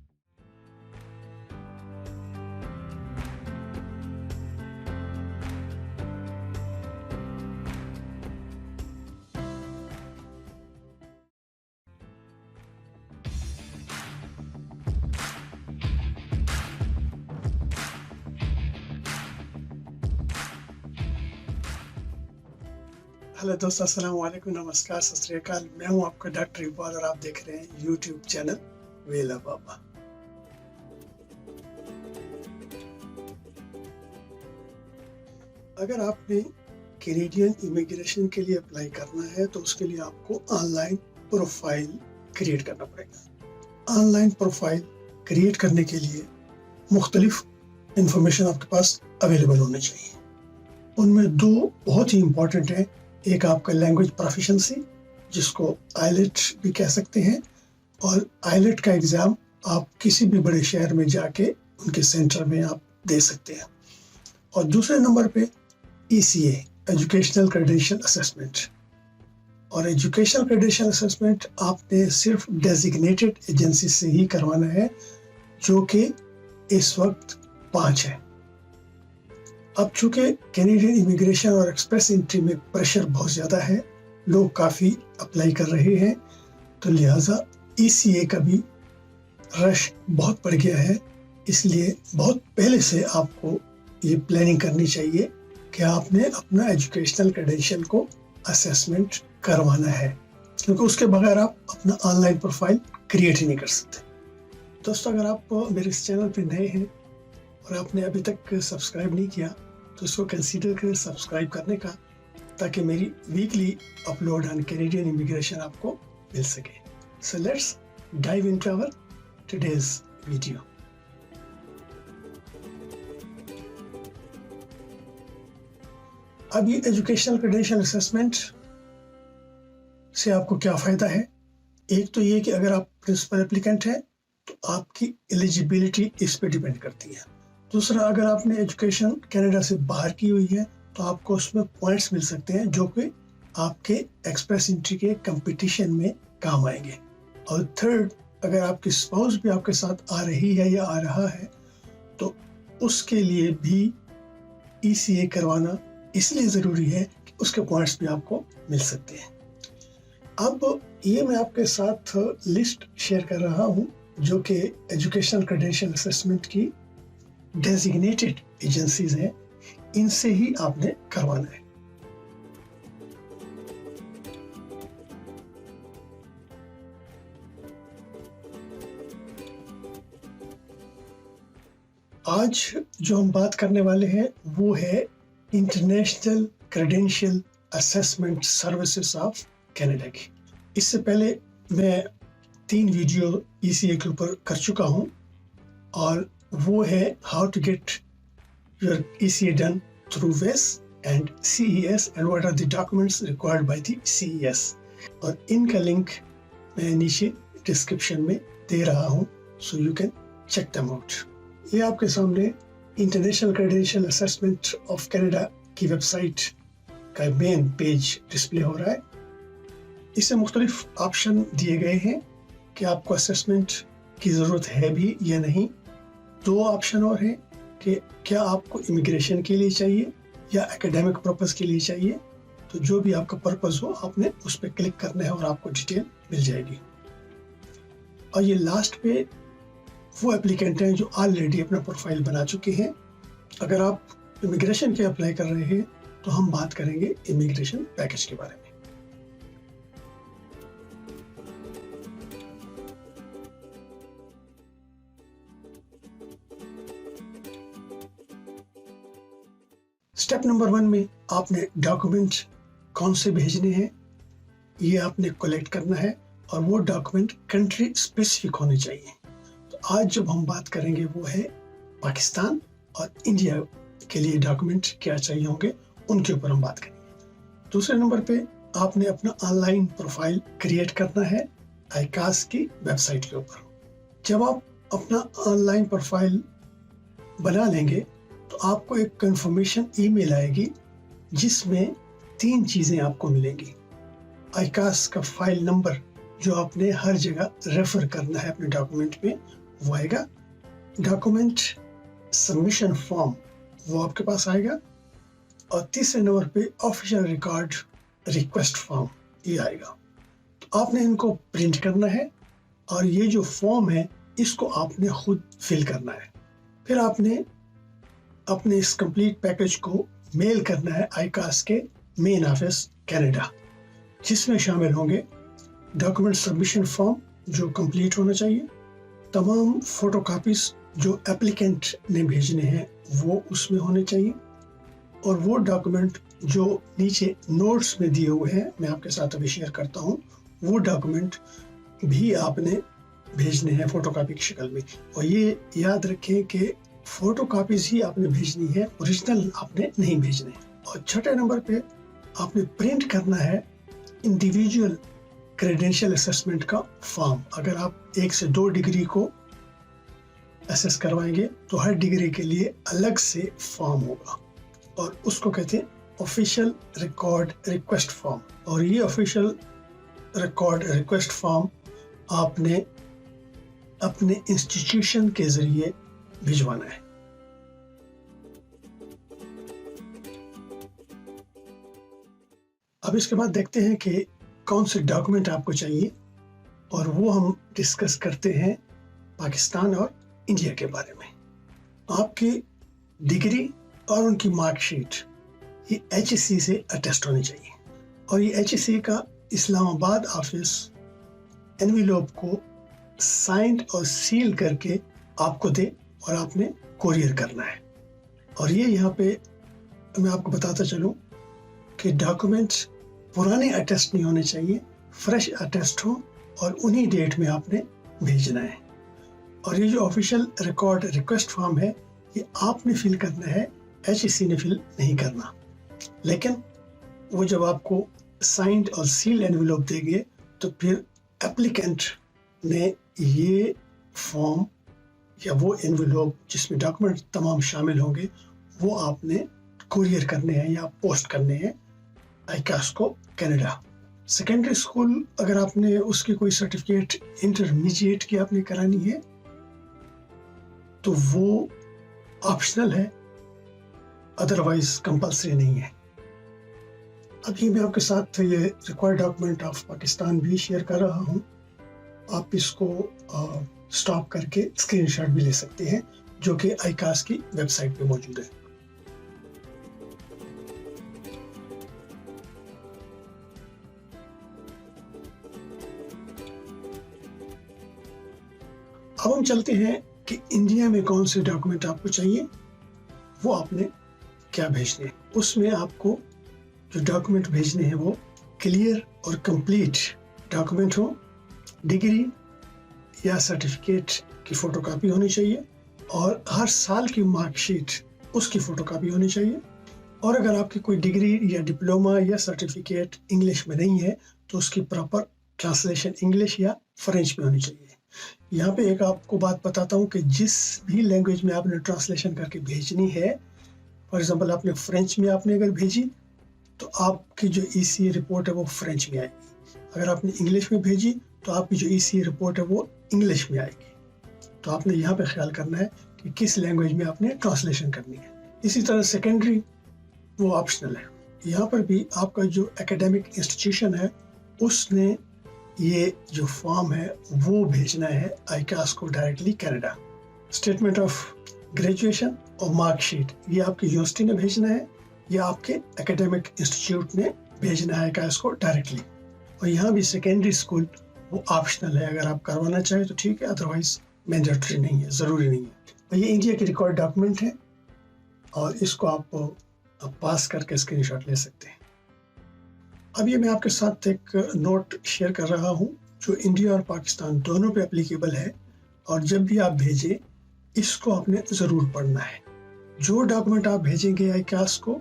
Hello دوستو، السلام علیکم، نمسکار، ست سری اکال۔ میں ہوں آپ کا ڈاکٹر اقبال، اور آپ دیکھ رہے ہیں یوٹیوب چینل ویلا بابا۔ اگر آپ نے کینیڈین امیگریشن کے لیے اپلائی کرنا ہے تو اس کے لیے آپ کو آن لائن پروفائل کریٹ کرنا پڑے گا۔ آن لائن پروفائل کریٹ کرنے کے لیے مختلف انفارمیشن آپ کے پاس اویلیبل ہونے چاہیے۔ ان میں 2 بہت ہی امپورٹنٹ ہیں۔ ایک آپ کا لینگویج پروفیشنسی، جس کو آئیلیٹ بھی کہہ سکتے ہیں، اور آئیلیٹ کا ایگزام آپ کسی بھی بڑے شہر میں جا کے ان کے سینٹر میں آپ دے سکتے ہیں۔ اور دوسرے نمبر پہ ECA، ایجوکیشنل کریڈینشل اسسمنٹ۔ اور ایجوکیشنل کریڈینشل اسسمنٹ آپ نے صرف ڈیزگنیٹڈ ایجنسی سے ہی کروانا ہے، جو کہ اس وقت 5 ہے۔ اب چونکہ کینیڈین امیگریشن اور ایکسپریس انٹری میں پریشر بہت زیادہ ہے، لوگ کافی اپلائی کر رہے ہیں، تو لہٰذا ECA کا بھی رش بہت بڑھ گیا ہے. اس لیے بہت پہلے سے آپ کو یہ پلاننگ کرنی چاہیے کہ آپ نے اپنا ایجوکیشنل کریڈینشیل کو اسیسمنٹ کروانا ہے، کیونکہ اس کے بغیر آپ اپنا آن لائن پروفائل کریٹ ہی نہیں کر سکتے. دوستو، اگر آپ میرے اس چینل پہ نئے ہیں اور آپ نے ابھی تک سبسکرائب نہیں کیا تو اس کو کنسیڈر کریں سبسکرائب کرنے کا، تاکہ میری ویکلی اپلوڈ آن کینیڈین امیگریشن آپ کو مل سکے. So let's dive into our today's video. اب یہ ایجوکیشنل کریڈینشیل اسیسمنٹ سے آپ کو کیا فائدہ ہے؟ ایک تو یہ کہ اگر آپ پرنسپل اپلیکینٹ ہیں تو آپ کی ایلیجیبلٹی اس پہ ڈیپینڈ کرتی ہے. دوسرا، اگر آپ نے ایجوکیشن کینیڈا سے باہر کی ہوئی ہے تو آپ کو اس میں پوائنٹس مل سکتے ہیں جو کہ آپ کے ایکسپریس انٹری کے کمپٹیشن میں کام آئیں گے. اور تھرڈ، اگر آپ کی اسپاؤس بھی آپ کے ساتھ آ رہی ہے یا آ رہا ہے تو اس کے لیے بھی ECA کروانا اس لیے ضروری ہے کہ اس کے پوائنٹس بھی آپ کو مل سکتے ہیں. اب یہ میں آپ کے ساتھ لسٹ شیئر کر رہا ہوں جو کہ ایجوکیشنل کریڈینشیل اسیسمنٹ کی ڈیزگنیٹڈ ایجنسیز ہیں، ان سے ہی آپ نے کروانا ہے. آج جو ہم بات کرنے والے ہیں وہ ہے international credential assessment services of Canada کی. اس سے پہلے میں 3 ویڈیو ECA کے اوپر کر چکا ہوں، اور وہ ہے how to get your ECA done through WES and CES and what are the documents required by the CES، اور ان کا لنک میں نیچے ڈسکرپشن میں دے رہا ہوں، so you can check them out. یہ آپ کے سامنے international credential assessment of Canada کی ویب سائٹ کا مین پیج ڈسپلے ہو رہا ہے. اس سے مختلف آپشن دیے گئے ہیں کہ آپ کو اسیسمنٹ کی ضرورت ہے بھی یا نہیں. 2 آپشن اور ہیں کہ کیا آپ کو امیگریشن کے لیے چاہیے یا اکیڈیمک پرپز کے لیے چاہیے. تو جو بھی آپ کا پرپز ہو آپ نے اس پہ کلک کرنا ہے اور آپ کو ڈیٹیل مل جائے گی. اور یہ لاسٹ پہ وہ اپلیکینٹ ہیں جو آلریڈی اپنا پروفائل بنا چکے ہیں. اگر آپ امیگریشن کے اپلائی کر رہے ہیں تو ہم بات کریں گے امیگریشن پیکج کے بارے میں. اسٹیپ نمبر 1 میں آپ نے ڈاکومنٹ کون سے بھیجنے ہیں یہ آپ نے کلیکٹ کرنا ہے، اور وہ ڈاکومنٹ کنٹری اسپیسیفک ہونے چاہیے. تو آج جب ہم بات کریں گے وہ ہے پاکستان اور انڈیا کے لیے ڈاکومنٹ کیا چاہیے ہوں گے، ان کے اوپر ہم بات کریں گے. دوسرے نمبر پہ آپ نے اپنا آن لائن پروفائل کریٹ کرنا ہے ICAS کی ویب سائٹ کے اوپر. جب آپ اپنا آن لائن پروفائل بنا لیں گے تو آپ کو ایک کنفرمیشن ای میل آئے گی جس میں 3 چیزیں آپ کو ملیں گی. ICAS کا فائل نمبر جو آپ نے ہر جگہ ریفر کرنا ہے اپنے ڈاکومنٹ میں وہ آئے گا. ڈاکومنٹ سبمیشن فارم وہ آپ کے پاس آئے گا. اور تیسرے نمبر پہ آفیشیل ریکارڈ ریکویسٹ فارم یہ آئے گا. تو آپ نے ان کو پرنٹ کرنا ہے، اور یہ جو فارم ہے اس کو آپ نے خود فل کرنا ہے. پھر آپ نے اپنے اس کمپلیٹ پیکج کو میل کرنا ہے ICAS کے مین آفس کینیڈا، جس میں شامل ہوں گے ڈاکومنٹ سبمیشن فارم جو کمپلیٹ ہونا چاہیے، تمام فوٹو کاپیز جو اپلیکینٹ نے بھیجنے ہیں وہ اس میں ہونے چاہیے، اور وہ ڈاکومنٹ جو نیچے نوٹس میں دیے ہوئے ہیں میں آپ کے ساتھ ابھی شیئر کرتا ہوں، وہ ڈاکومنٹ بھی آپ نے بھیجنے ہیں فوٹو کاپی کی شکل میں. اور یہ یاد رکھیں کہ فوٹو کاپیز ہی آپ نے بھیجنی ہے، اوریجنل آپ نے نہیں بھیجنے. اور چھٹے نمبر پہ آپ نے پرنٹ کرنا ہے انڈیویجول کریڈینشیل اسیسمنٹ کا فارم. اگر آپ 1 سے 2 ڈگری کو اسیس کروائیں گے تو ہر ڈگری کے لیے الگ سے فارم ہوگا، اور اس کو کہتے ہیں آفیشیل ریکارڈ ریکویسٹ فارم. اور یہ آفیشیل ریکارڈ ریکویسٹ فارم آپ نے اپنے انسٹیٹیوشن کے ذریعے بھجوانا ہے. اب اس کے بعد دیکھتے ہیں کہ کون سے ڈاکومنٹ آپ کو چاہیے، اور وہ ہم ڈسکس کرتے ہیں پاکستان اور انڈیا کے بارے میں۔ آپ کی ڈگری اور ان کی مارک شیٹ یہ HSC سے اٹیسٹ ہونی چاہیے، اور یہ HSC کا اسلام آباد آفس انویلوپ کو سائنڈ اور سیل کر کے آپ کو دے، اور آپ نے کوریئر کرنا ہے۔ اور یہ یہاں پہ میں آپ کو بتاتا چلوں کہ ڈاکومنٹس پرانے اٹیسٹ نہیں ہونے چاہیے، فریش اٹیسٹ ہوں، اور انہی ڈیٹ میں آپ نے بھیجنا ہے۔ اور یہ جو آفیشیل ریکارڈ ریکویسٹ فارم ہے یہ آپ نے فل کرنا ہے، HSC نے فل نہیں کرنا۔ لیکن وہ جب آپ کو سائنڈ اور سیل انویلوپ دے گے تو پھر اپلیکنٹ نے یہ فارم یا وہ انویلوپ جس میں ڈاکومنٹ تمام شامل ہوں گے وہ آپ نے کوریئر کرنے ہیں یا پوسٹ کرنے ہیں ICASCO کینیڈا۔ سیکنڈری اسکول اگر آپ نے اس کی کوئی سرٹیفکیٹ انٹرمیڈیٹ کی آپ نے کرانی ہے تو وہ آپشنل ہے، ادروائز کمپلسری نہیں ہے۔ ابھی میں آپ کے ساتھ یہ ریکوائرڈ ڈاکومنٹ آف پاکستان بھی شیئر کر رہا ہوں، آپ اس کو سٹاپ کر کے اسکرین شاٹ بھی لے سکتے ہیں جو کہ ICAS کی ویب سائٹ پہ موجود ہے۔ اب ہم چلتے ہیں کہ انڈیا میں کون سے ڈاکومنٹ آپ کو چاہیے، وہ آپ نے کیا بھیجنے ہیں۔ اس میں آپ کو جو ڈاکومنٹ بھیجنے ہیں وہ کلیئر اور کمپلیٹ ڈاکومنٹ ہوں، ڈگری یا سرٹیفکیٹ کی فوٹو کاپی ہونی چاہیے، اور ہر سال کی مارک شیٹ اس کی فوٹو کاپی ہونی چاہیے، اور اگر آپ کی کوئی ڈگری یا ڈپلوما یا سرٹیفکیٹ انگلش میں نہیں ہے تو اس کی پراپر ٹرانسلیشن انگلش یا فرینچ میں ہونی چاہیے۔ یہاں پہ ایک آپ کو بات بتاتا ہوں کہ جس بھی لینگویج میں آپ نے ٹرانسلیشن کر کے بھیجنی ہے، فار ایگزامپل آپ نے فرینچ میں آپ نے اگر بھیجی تو آپ کی جو ECA رپورٹ ہے وہ فرینچ میں آئے گی، اگر آپ نے انگلش میں بھیجی تو آپ کی جو ECA رپورٹ ہے وہ انگلش میں آئے گی۔ تو آپ نے یہاں پہ خیال کرنا ہے کہ کس لینگویج میں آپ نے ٹرانسلیشن کرنی ہے۔ اسی طرح سیکنڈری وہ آپشنل ہے، یہاں پر بھی آپ کا جو اکیڈیمک انسٹیٹیوشن ہے اس نے یہ جو فارم ہے وہ بھیجنا ہے ICAS کو directly Canada. Statement of graduation اور مارک شیٹ یہ آپ کی یونیورسٹی نے بھیجنا ہے یا آپ کے اکیڈیمک انسٹیٹیوٹ نے بھیجنا ہے ICAS کو ڈائریکٹلی۔ اور یہاں بھی سیکنڈری اسکول وہ آپشنل ہے، اگر آپ کروانا چاہیں تو ٹھیک ہے، ادروائز مینڈیٹری نہیں ہے، ضروری نہیں ہے۔ اور یہ انڈیا کی ریکارڈ ڈاکومنٹ ہے اور اس کو آپ پاس کر کے اسکرین شاٹ لے سکتے ہیں۔ اب یہ میں آپ کے ساتھ ایک نوٹ شیئر کر رہا ہوں جو انڈیا اور پاکستان دونوں پہ اپلیکیبل ہے، اور جب بھی آپ بھیجیں اس کو آپ نے ضرور پڑھنا ہے۔ جو ڈاکومنٹ آپ بھیجیں گے ICAS کو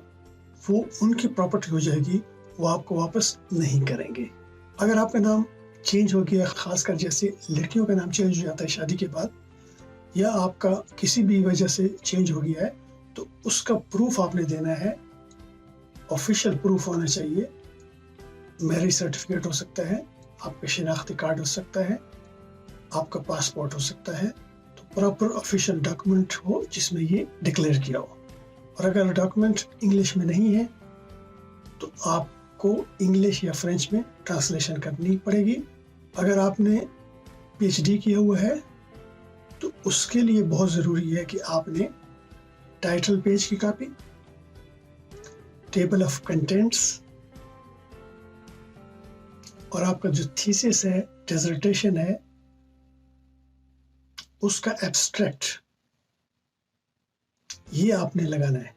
وہ ان کی پراپرٹی ہو جائے گی، وہ آپ کو واپس نہیں کریں گے۔ اگر آپ کا نام چینج ہو گیا، خاص کر جیسے لڑکیوں کا نام چینج ہو جاتا ہے شادی کے بعد، یا آپ کا کسی بھی وجہ سے چینج ہو گیا ہے تو اس کا پروف آپ نے دینا ہے، آفیشیل پروف ہونا چاہیے۔ میرج سرٹیفکیٹ ہو سکتا ہے، آپ کا شناختی کارڈ ہو سکتا ہے، آپ کا پاسپورٹ ہو سکتا ہے، تو پراپر آفیشیل ڈاکومنٹ ہو جس میں یہ ڈکلیئر کیا ہو۔ اور اگر ڈاکومنٹ انگلش میں نہیں ہے تو آپ کو انگلش یا فرینچ میں ٹرانسلیشن کرنی پڑے گی۔ اگر آپ نے PhD کیا ہوا ہے تو اس کے لیے بہت ضروری ہے کہ آپ نے ٹائٹل پیج کی کاپی، ٹیبل آف کنٹینٹس، اور آپ کا جو تھیسس ہے، ڈیزرٹیشن ہے، اس کا ایبسٹریکٹ یہ آپ نے لگانا ہے۔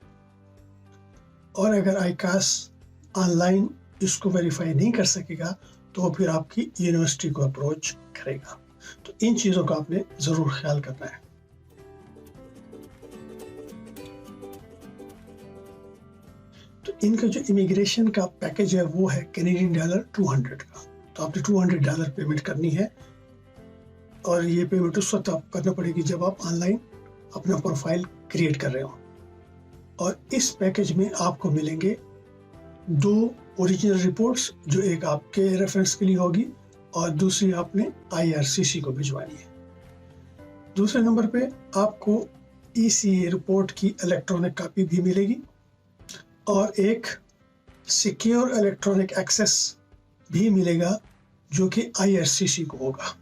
اور اگر ICAS آن لائن اس کو ویریفائی نہیں کر سکے گا تو وہ پھر آپ کی یونیورسٹی کو اپروچ کرے گا۔ تو ان چیزوں کا آپ نے ضرور خیال کرنا ہے۔ تو ان کا جو امیگریشن کا پیکج ہے وہ ہے کینیڈین ڈالر $200 کا، تو آپ نے $200 پیمنٹ کرنی ہے، اور یہ پیمنٹ اس وقت آپ کرنا پڑے گی جب آپ آن لائن اپنا پروفائل کریٹ کر رہے ہوں۔ اور اس پیکج میں آپ کو ملیں گے 2 اوریجنل رپورٹس، جو ایک آپ کے ریفرنس کے لیے ہوگی اور دوسری آپ نے IRCC کو بھجوانی ہے۔ دوسرے نمبر پہ آپ کو ECA رپورٹ کی الیکٹرانک کاپی بھی ملے گی، اور ایک सिक्योर इलेक्ट्रॉनिक एक्सेस भी मिलेगा जो कि IRCC को होगा,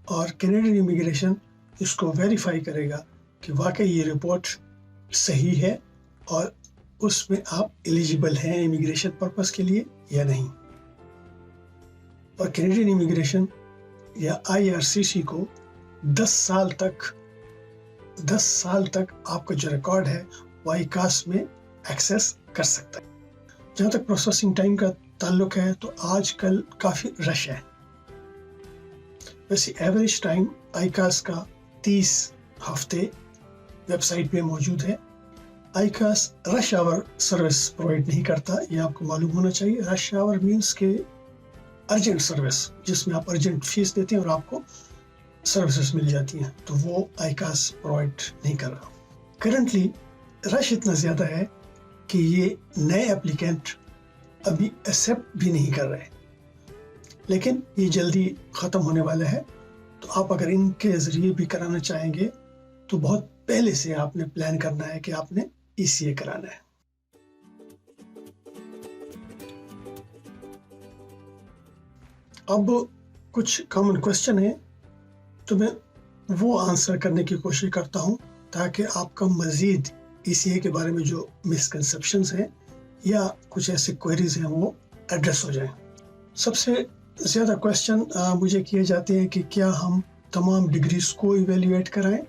और कैनेडियन इमिग्रेशन इसको वेरीफाई करेगा कि वाकई ये रिपोर्ट सही है और उसमें आप एलिजिबल हैं इमिग्रेशन पर्पस के लिए या नहीं। और कैनेडियन इमिग्रेशन या IRCC को 10 साल तक आपका जो रिकॉर्ड है वो ICAS में एक्सेस कर सकता है। जहाँ तक प्रोसेसिंग टाइम का ताल्लुक है तो आजकल काफ़ी रश है। वैसे एवरेज टाइम ICAS का 30 हफ्ते वेबसाइट पे मौजूद है। ICAS rush hour service provide नहीं करता, ये आपको मालूम होना चाहिए। रश आवर मीन्स के अर्जेंट सर्विस, जिसमें आप अर्जेंट फीस देते हैं और आपको सर्विसेज मिल जाती हैं, तो वो ICAS प्रोवाइड नहीं कर रहा। करंटली रश इतना ज़्यादा है कि ये नए एप्लीकेंट अभी एक्सेप्ट भी नहीं कर रहे, लेकिन ये जल्दी ख़त्म होने वाला है। तो आप अगर इनके ज़रिए भी कराना चाहेंगे तो बहुत पहले से आपने प्लान करना है कि आपने ECA कराना है। अब कुछ कॉमन क्वेश्चन है तो मैं वो आंसर करने की कोशिश करता हूँ ताकि आपका मज़ीद ECA के बारे में जो मिसकंसेप्शंस हैं या कुछ ऐसे क्वेरीज हैं वो एड्रेस हो जाएं। सबसे ज़्यादा क्वेश्चन मुझे किए जाते हैं कि क्या हम तमाम डिग्रीज को इवेल्युएट कराएं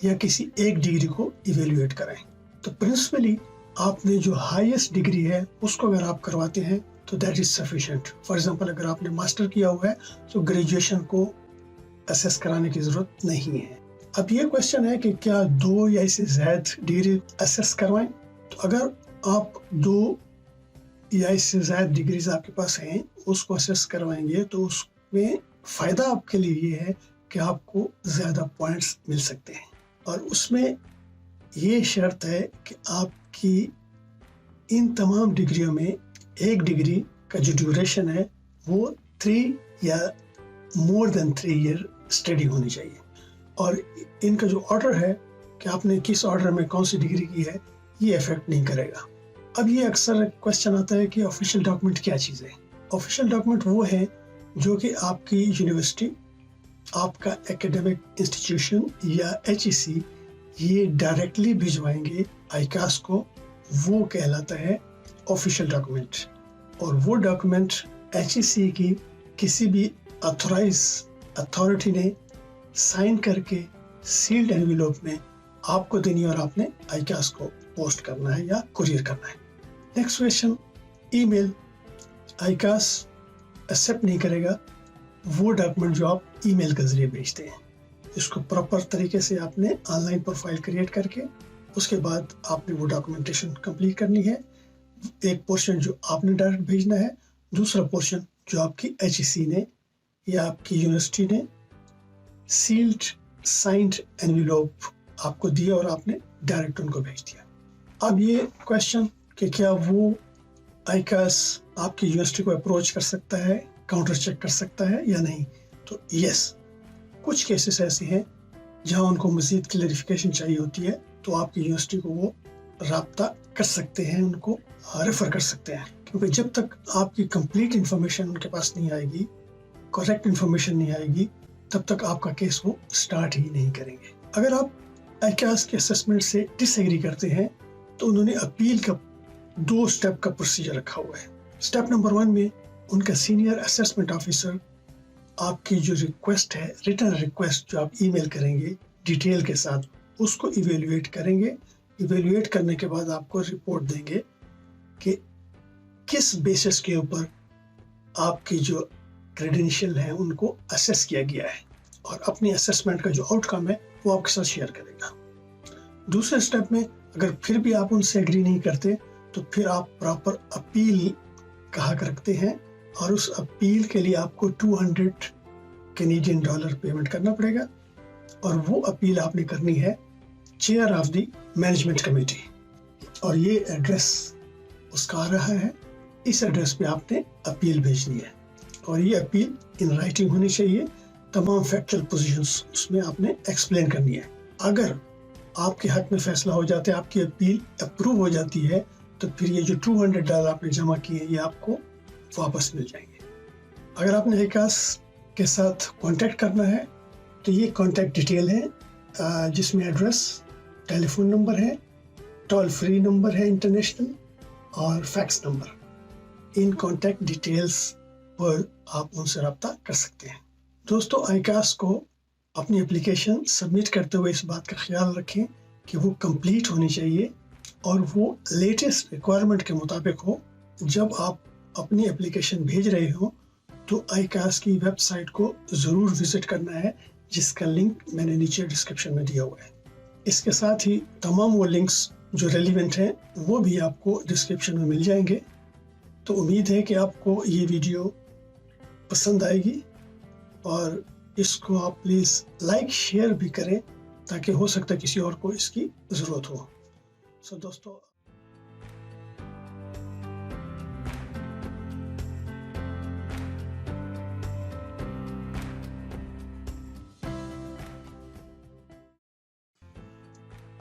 या किसी एक डिग्री को इवेल्युएट कराएं। तो प्रिंसिपली आपने जो हाईएस्ट डिग्री है उसको अगर आप करवाते हैं तो that is sufficient. For example अगर आपने मास्टर किया हुआ है तो ग्रेजुएशन को असेस कराने की ज़रूरत नहीं है। अब ये क्वेश्चन है कि क्या 2 या इससे ज़्यादा डिग्री असेस करवाएं। तो अगर आप 2 या इससे ज़्यादा डिग्रीज आपके पास हैं उसको असेस करवाएंगे तो उसमें फ़ायदा आपके लिए ये है कि आपको ज़्यादा पॉइंट्स मिल सकते हैं, और उसमें ये शर्त है कि आपकी इन तमाम डिग्रियों में एक डिग्री का जो ड्यूरेशन है वो 3 या मोर देन 3 ईयर स्टडी होनी चाहिए। और इनका जो ऑर्डर है कि आपने किस ऑर्डर में कौन सी डिग्री की है ये इफेक्ट नहीं करेगा। अब ये अक्सर क्वेश्चन आता है कि ऑफिशियल डॉक्यूमेंट क्या चीज़ है। ऑफिशियल डॉक्यूमेंट वो है जो कि आपकी यूनिवर्सिटी, आपका एकेडमिक इंस्टीट्यूशन या HEC ये डायरेक्टली भिजवाएंगे ICAS को, वो कहलाता है ऑफिशियल डॉक्यूमेंट। और वो डॉक्यूमेंट HEC की किसी भी ऑथराइज अथॉरिटी ने साइन करके सील्ड एनवेलप में आपको देनी है और आपने ICAS को पोस्ट करना है या कुरियर करना है। Next question, email. ICAS accept नहीं करेगा वो डॉक्यूमेंट जो आप ईमेल के जरिए भेजते हैं। इसको प्रॉपर तरीके से आपने ऑनलाइन प्रोफाइल क्रिएट करके उसके बाद आपने वो डॉक्यूमेंटेशन कंप्लीट करनी है। एक पोर्शन जो आपने डायरेक्ट भेजना है, दूसरा पोर्शन जो आपकी HEC ने या आपकी यूनिवर्सिटी ने सील्ड साइंड एनवेलप आपको दिया और आपने डायरेक्ट उनको भेज दिया। अब ये क्वेश्चन कि क्या वो ICAS आपकी यूनिवर्सिटी को अप्रोच कर सकता है, काउंटर चेक कर सकता है या नहीं, तो यस, कुछ केसेस ऐसे हैं जहां उनको मज़ीद क्लैरिफिकेशन चाहिए होती है तो आपकी यूनिवर्सिटी को वो राब्ता कर सकते हैं, उनको रेफ़र कर सकते हैं, क्योंकि जब तक आपकी कंप्लीट इन्फॉर्मेशन उनके पास नहीं आएगी, करेक्ट इन्फॉर्मेशन नहीं आएगी, तब तक आपका केस वो स्टार्ट ही नहीं करेंगे। अगर आप ICAS के असेसमेंट से डिसएग्री करते हैं तो उन्होंने अपील का 2 स्टेप का प्रोसीजर रखा हुआ है। स्टेप नंबर 1 में उनका सीनियर असेसमेंट ऑफिसर आपकी जो रिक्वेस्ट है, रिटर्न रिक्वेस्ट जो आप ईमेल करेंगे डिटेल के साथ, उसको इवेल्युएट करेंगे। इवेल्युएट करने के बाद आपको रिपोर्ट देंगे कि किस बेसिस के ऊपर आपकी जो क्रेडेंशियल है उनको असेस किया गया है, और अपनी असेसमेंट का जो आउटकम है वो आपके साथ शेयर करेगा। दूसरे स्टेप में अगर फिर भी आप उनसे एग्री नहीं करते तो फिर आप प्रॉपर अपील का हक रखते हैं, और उस अपील के लिए आपको $200 कैनेडियन पेमेंट करना पड़ेगा, और वो अपील आपने करनी है chair of the management committee, और ये एड्रेस उसका आ रहा है। इस एड्रेस पे आपने अपील भेजनी है, और ये अपील इन राइटिंग होनी चाहिए। तमाम फैक्चुअल पोजीशंस उसमें आपने एक्सप्लेन करनी है। अगर आपके हक में फैसला हो जाता है, आपकी अपील अप्रूव हो जाती है, تو پھر یہ جو $200 آپ نے جمع کیے یہ آپ کو واپس مل جائیں گے. اگر آپ نے ایکاس کے ساتھ کانٹیکٹ کرنا ہے تو یہ کانٹیکٹ ڈیٹیل ہے جس میں ایڈریس، ٹیلی فون نمبر ہے، ٹول فری نمبر ہے انٹرنیشنل اور فیکس نمبر. ان کانٹیکٹ ڈیٹیلز پر آپ ان سے رابطہ کر سکتے ہیں. دوستو آئیکاس کو اپنی اپلیکیشن سبمٹ کرتے ہوئے اس بات کا خیال رکھیں کہ وہ کمپلیٹ ہونی چاہیے اور وہ لیٹسٹ ریکوائرمنٹ کے مطابق ہو. جب آپ اپنی اپلیکیشن بھیج رہے ہو تو آئیکاس کی ویب سائٹ کو ضرور وزٹ کرنا ہے جس کا لنک میں نے نیچے ڈسکرپشن میں دیا ہوا ہے. اس کے ساتھ ہی تمام وہ لنکس جو ریلیونٹ ہیں وہ بھی آپ کو ڈسکرپشن میں مل جائیں گے. تو امید ہے کہ آپ کو یہ ویڈیو پسند آئے گی اور اس کو آپ پلیز لائک شیئر بھی کریں تاکہ ہو سکتا ہے کسی اور کو اس کی ضرورت ہو. سو دوستو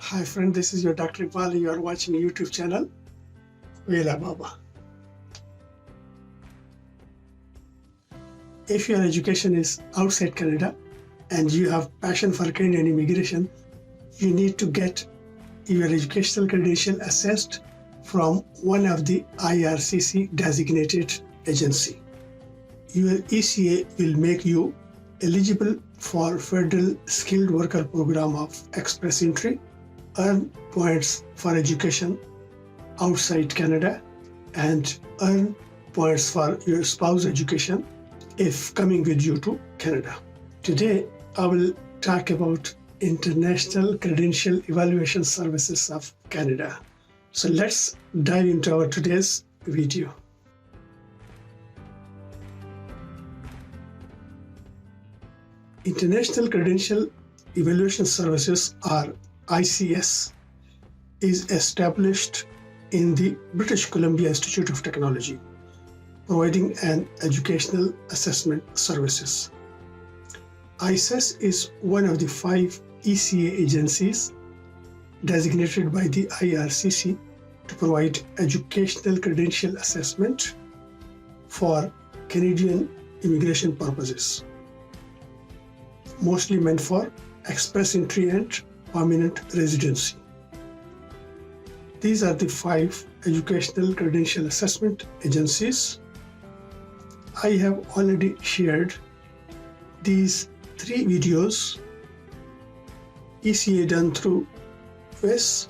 Hi friend, this is your Dr. Iqbal and you are watching a YouTube channel, Vela Baba. If your education is outside Canada and you have passion for Canadian immigration, you need to get your educational credential assessed from one of the IRCC designated agency. Your ECA will make you eligible for Federal Skilled Worker Program of Express Entry, earn points for education outside Canada, and earn points for your spouse education if coming with you to Canada. Today, I will talk about International Credential Evaluation Services of Canada. So let's dive into our today's video. International Credential Evaluation Services, or ICS, is established in the British Columbia Institute of Technology, providing an educational assessment services. ICS is one of the 5 ECA agencies designated by the IRCC to provide educational credential assessment for Canadian immigration purposes, mostly meant for express entry and permanent residency. These are the 5 educational credential assessment agencies. I have already shared these 3 videos, ECA done through WES,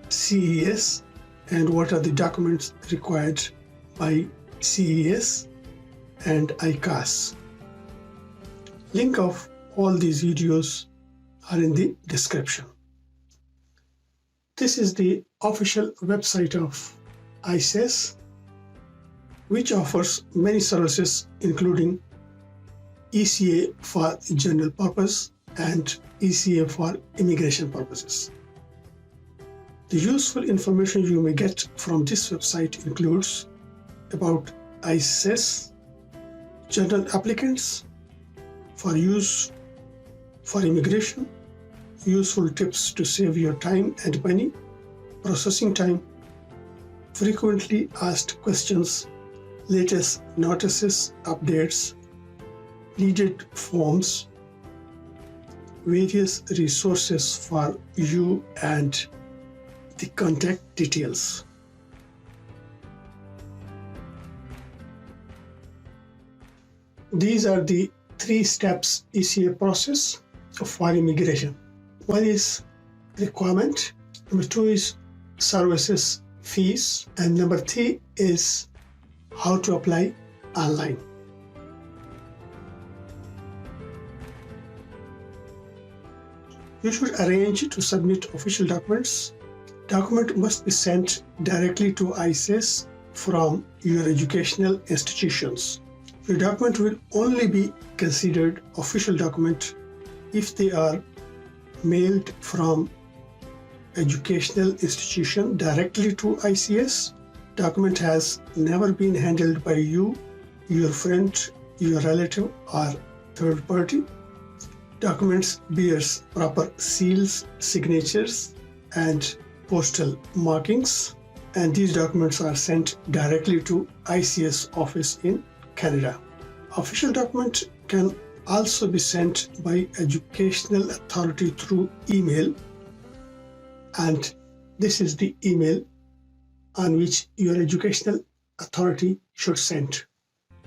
CES, and what are the documents required by CES and ICAS. Link of all these videos are in the description. This is the official website of ICS, which offers many services including ECA for general purpose and ECA for immigration purposes. The useful information you may get from this website includes about ICS, general applicants, for use for immigration, useful tips to save your time and money, processing time, frequently asked questions, latest notices, updates, needed forms, various resources for you, and the contact details. These are the 3 steps ECA process for immigration. 1 is requirement, number 2 is services fees, and number 3 is how to apply online. You should arrange to submit official documents. Document must be sent directly to ICS from your educational institutions. Your document will only be considered official document if they are mailed from educational institution directly to ICS. Document has never been handled by you, your friend, your relative, or third party. Documents bears proper seals, signatures, and postal markings. and these documents are sent directly to ICS office in Canada. Official document can also be sent by educational authority through email, and this is the email on which your educational authority should send.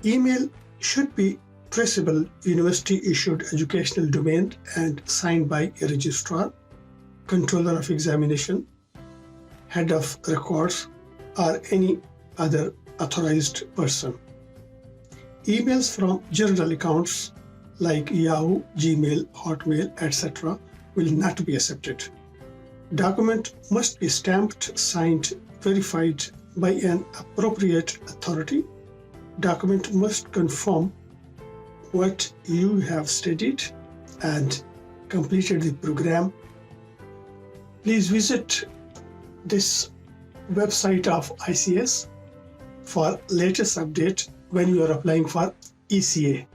Email should be traceable university issued educational domain and signed by a registrar, controller of examination, head of records, or any other authorized person. Emails from general accounts like Yahoo, Gmail, Hotmail, etc. will not be accepted. Document must be stamped, signed, verified by an appropriate authority. Document must confirm what you have studied and completed the program. Please visit this website of ICS for latest update when you are applying for ECA.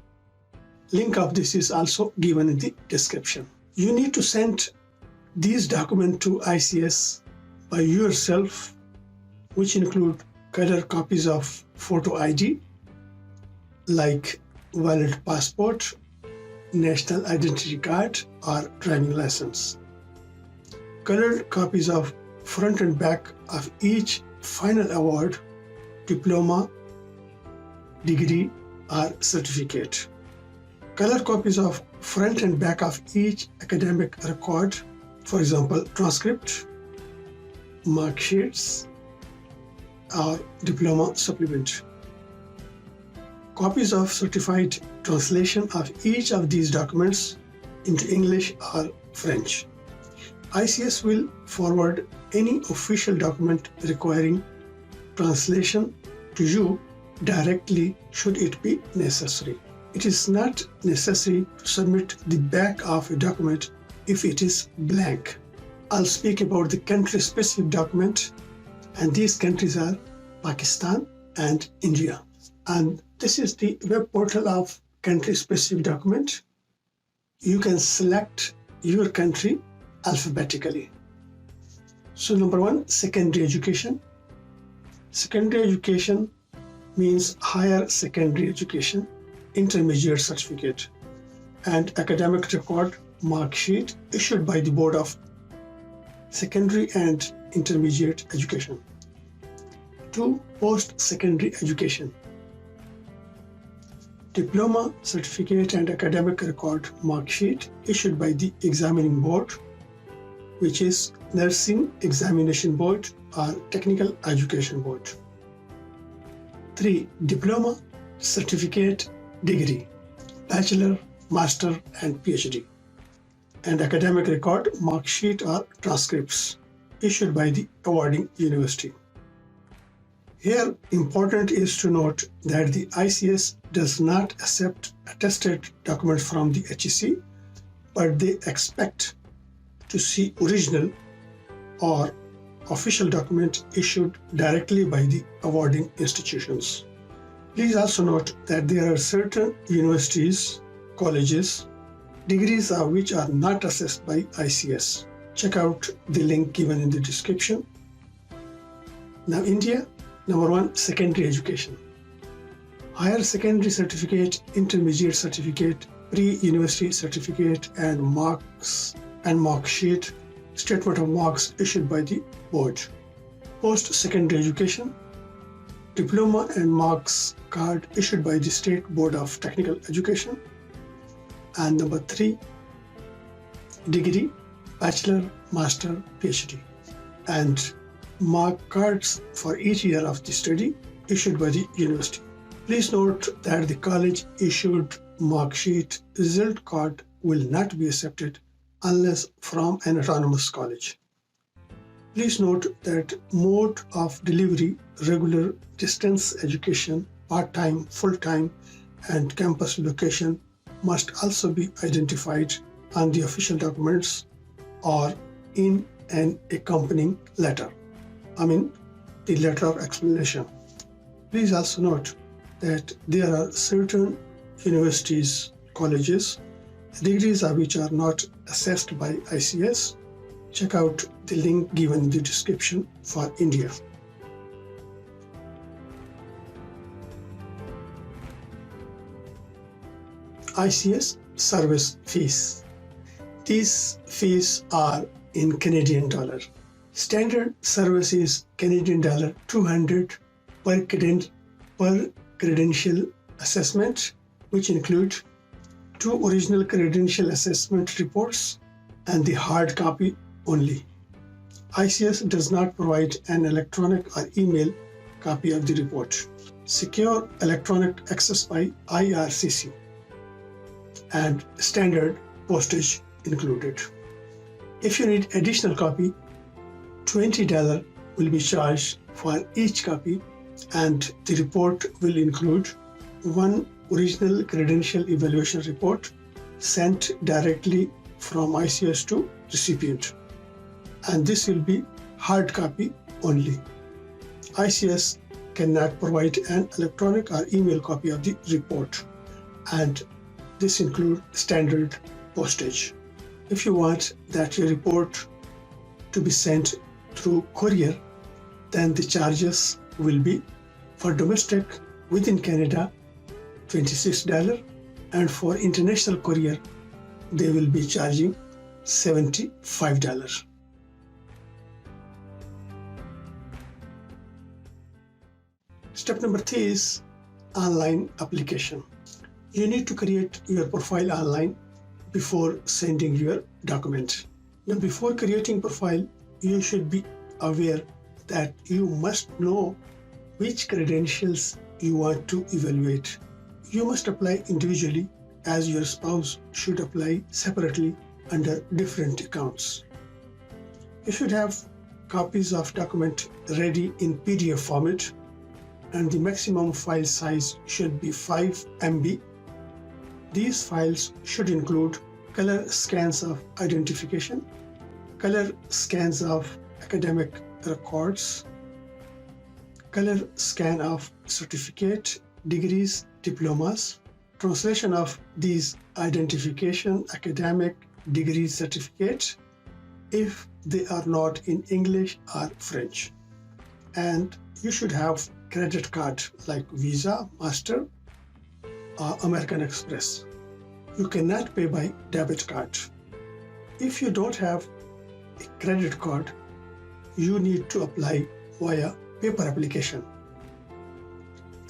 Link of this is also given in the description. You need to send these documents to ICS by yourself, which include color copies of photo ID like valid passport, national identity card, or driving license. Colored copies of front and back of each final award, diploma, degree, or certificate. Color copies of front and back of each academic record, for example, transcript, mark sheets, or diploma supplement. Copies of certified translation of each of these documents into English or French. ICS will forward any official document requiring translation to you directly should it be necessary. It is not necessary to submit the back of a document if it is blank. I'll speak about the country-specific document, and these countries are Pakistan and India. And this is the web portal of country-specific document. You can select your country alphabetically. So number 1, secondary education. Secondary education means higher secondary education, intermediate certificate, and academic record mark sheet issued by the Board of Secondary and Intermediate Education. 2, post-secondary education. Diploma, certificate, and academic record mark sheet issued by the examining board, which is Nursing Examination Board or Technical Education Board. 3, diploma, certificate, degree, bachelor, master, and PhD, and academic record mark sheet or transcripts issued by the awarding university. Here, important is to note that the ICS does not accept attested documents from the HEC, but they expect to see original or official document issued directly by the awarding institutions. Please also note that there are certain universities, colleges, degrees of which are not assessed by ICS. Check out the link given in the description. Now India, number 1, secondary education. Higher secondary certificate, intermediate certificate, pre-university certificate, and marks and mark sheet, statement of marks issued by the board. Post-secondary education, diploma and marks card issued by the State Board of Technical Education. And number 3, degree, bachelor, master, PhD, and mark cards for each year of the study issued by the university. Please note that the college issued mark sheet result card will not be accepted unless from an autonomous college. Please note that mode of delivery, regular, distance education, part-time, full-time, and campus location must also be identified on the official documents or in an accompanying letter. The letter of explanation. Please also note that there are certain universities, colleges, degrees of which are not assessed by ICS. Check out the link given in the description for India. ICS service fees. These fees are in Canadian dollar. Standard service is Canadian dollar 200 per credential assessment, which include 2 original credential assessment reports and the hard copy only. ICS does not provide an electronic or email copy of the report. Secure electronic access by IRCC and standard postage included. If you need additional copy, $20 will be charged for each copy, and the report will include 1 original credential evaluation report sent directly from ICS to recipient, and this will be hard copy only. ICS cannot provide an electronic or email copy of the report, and this includes standard postage. If you want that your report to be sent through courier, then the charges will be for domestic within Canada $26, and for international courier they will be charging $75. Step number 3 is online application. You need to create your profile online before sending your document. Now, before creating profile, you should be aware that you must know which credentials you want to evaluate. You must apply individually, as your spouse should apply separately under different accounts. You should have copies of document ready in PDF format, and the maximum file size should be 5 MB. These files should include color scans of identification, color scans of academic records, color scan of certificate, degrees, diplomas, translation of these identification, academic, degree, certificate, if they are not in English or French. And you should have credit card like Visa, Master, or American Express. You cannot pay by debit card. If you don't have a credit card, you need to apply via paper application.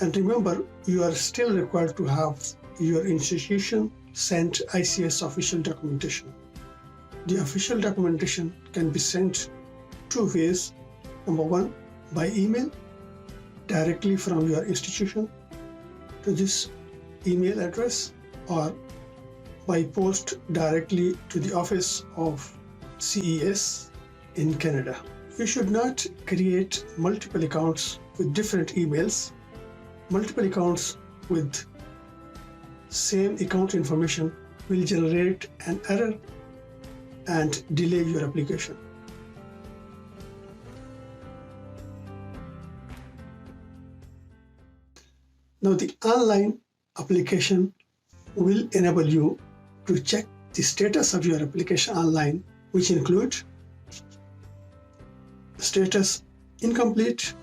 And remember, you are still required to have your institution sent ICS official documentation. The official documentation can be sent 2 ways. Number 1, by email directly from your institution to this email address, or by post directly to the office of CES in Canada. You should not create multiple accounts with different emails. Multiple accounts with same account information will generate an error and delay your application. Now, the online application will enable you to check the status of your application online, which include status incomplete,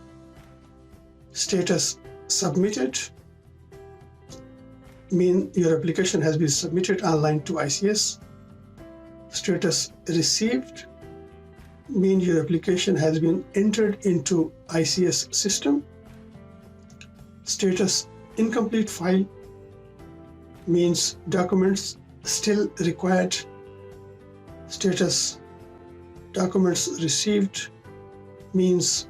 status submitted, mean your application has been submitted online to ICS, status received, mean your application has been entered into ICS system, status incomplete file means documents still required, status documents received means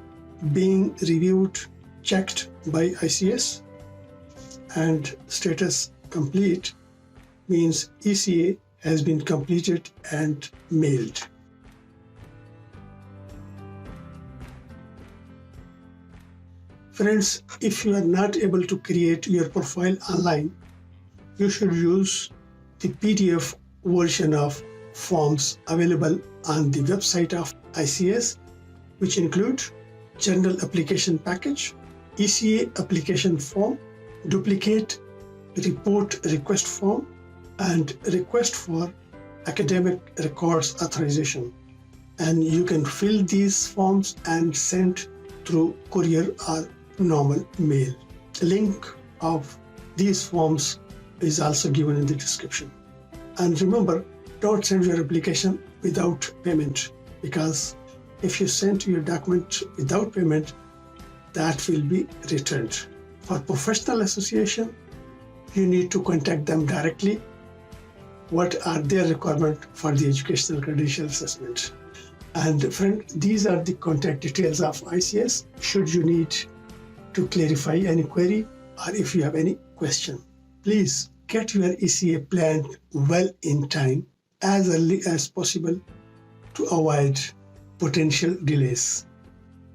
being reviewed, checked by ICS, and status complete means ECA has been completed and mailed. Friends, if you are not able to create your profile online, you should use the PDF version of forms available on the website of ICS, which include General Application Package, ECA Application Form, Duplicate Report Request Form, and Request for Academic Records Authorization. And you can fill these forms and send through courier or normal mail. A link of these forms is also given in the description. And remember, don't send your application without payment, because if you send your document without payment, that will be returned. For professional association, you need to contact them directly. What are their requirements for the educational credential assessment? And friend, these are the contact details of ICS should you need to clarify any query or if you have any question. Please get your ECA planned well in time, as early as possible, to avoid potential delays.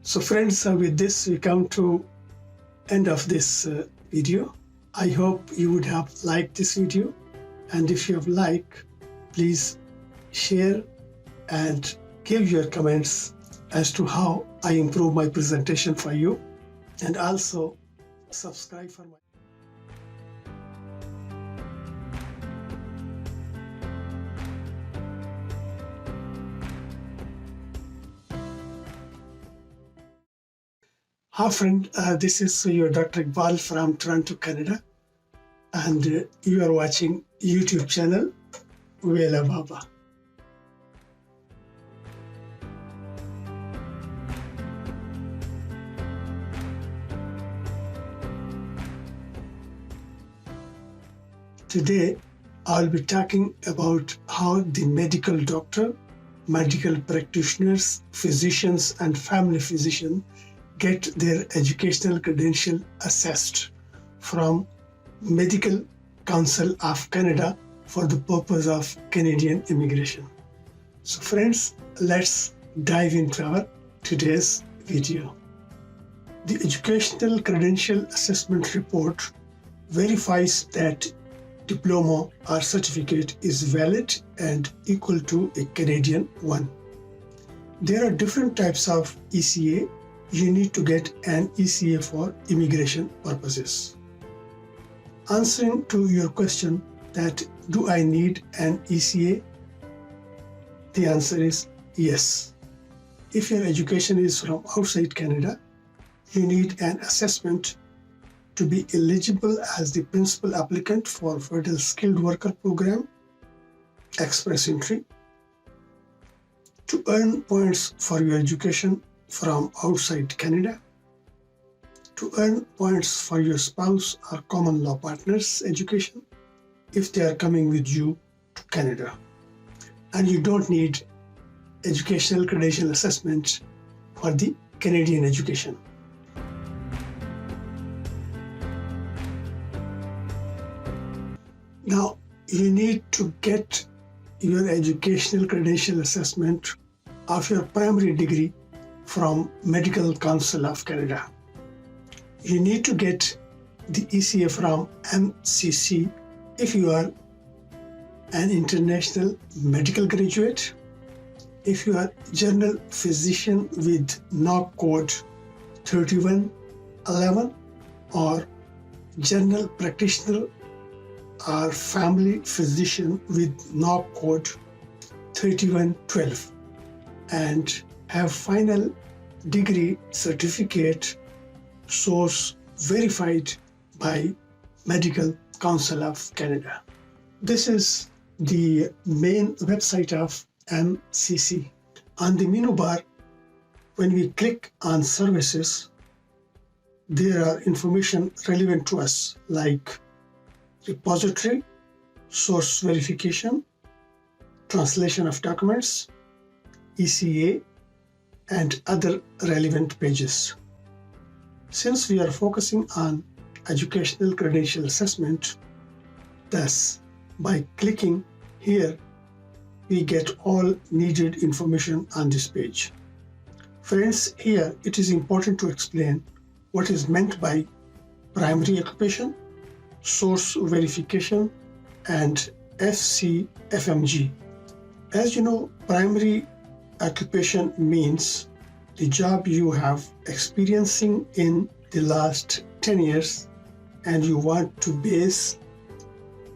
So friends, with this we come to end of this video. I hope you would have liked this video, and if you have liked, please share and give your comments as to how I improve my presentation for you, and also subscribe for my Hi friend, this is your Dr. Iqbal from Toronto, Canada, and you are watching YouTube channel Vela Baba. Today, I'll be talking about how the medical doctor, medical practitioners, physicians, and family physicians get their educational credential assessed from Medical Council of Canada for the purpose of Canadian immigration. So friends, let's dive into our today's video. The Educational Credential Assessment Report verifies that diploma or certificate is valid and equal to a Canadian one. There are different types of ECA. You need to get an ECA for immigration purposes. Answering to your question that do I need an ECA? The answer is yes. If your education is from outside Canada, you need an assessment to be eligible as the principal applicant for Federal Skilled Worker Program, Express Entry, to earn points for your education from outside Canada, to earn points for your spouse or common law partner's education if they are coming with you to Canada. And you don't need educational credential assessment for the Canadian education. Now, you need to get your educational credential assessment of your primary degree from Medical Council of Canada. You need to get the ECA from MCC if you are an international medical graduate, if you are general physician with NOC code 3111, or general practitioner or family physician with NOC code 3112, and have final degree certificate source verified by Medical Council of Canada. This is the main website of MCC. On the menu bar, when we click on services, there are information relevant to us like repository, source verification, translation of documents, ECA, and other relevant pages. Since we are focusing on educational credential assessment, thus by clicking here, we get all needed information on this page. Friends, here it is important to explain what is meant by primary occupation, source verification, and FCFMG. As you know, primary occupation means the job you have experiencing in the last 10 years, and you want to base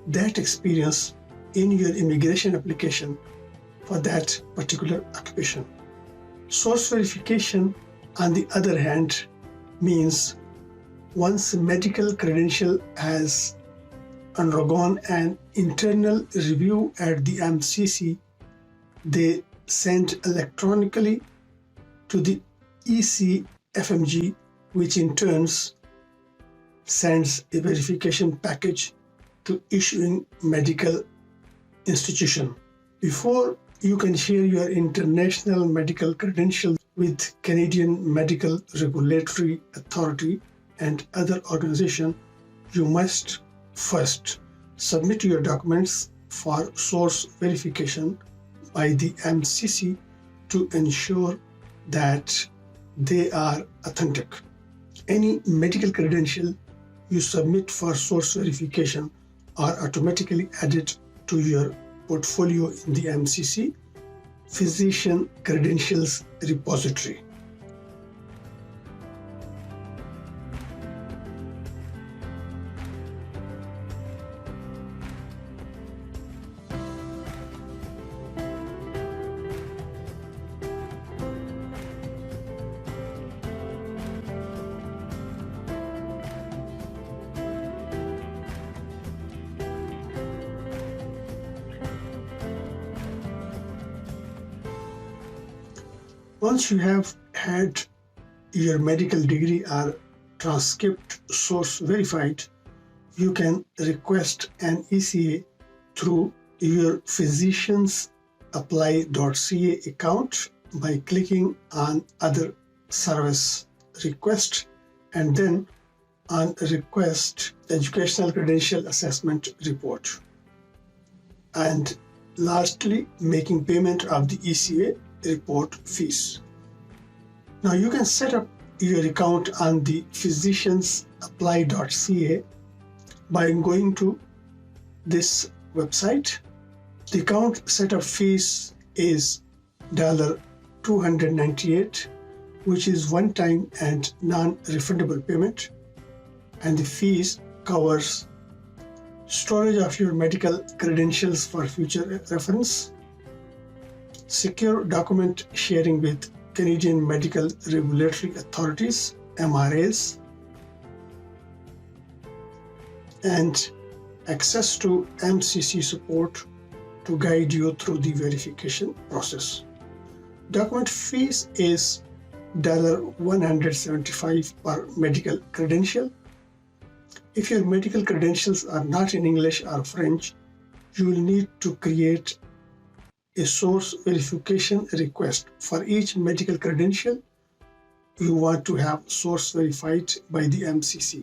that experience in your immigration application for that particular occupation. Source verification, on the other hand, means once a medical credential has undergone an internal review at the MCC, they sent electronically to the ECFMG, which in turn sends a verification package to issuing medical institution. Before you can share your international medical credentials with Canadian Medical Regulatory Authority and other organizations, you must first submit your documents for source verification by the MCC to ensure that they are authentic. Any medical credential you submit for source verification are automatically added to your portfolio in the MCC Physician Credentials Repository. Once you have had your medical degree or transcript source verified, you can request an ECA through your physiciansapply.ca account by clicking on Other Service Request and then on Request Educational Credential Assessment Report. And lastly, making payment of the ECA report fees. Now you can set up your account on the physiciansapply.ca by going to this website. The account setup fees is $298, which is one-time and non-refundable payment, and the fees covers storage of your medical credentials for future reference, secure document sharing with Canadian Medical Regulatory Authorities, MRAs, and access to MCC support to guide you through the verification process. Document fees is $175 per medical credential. If your medical credentials are not in English or French, you will need to create a source verification request for each medical credential you want to have source verified by the MCC.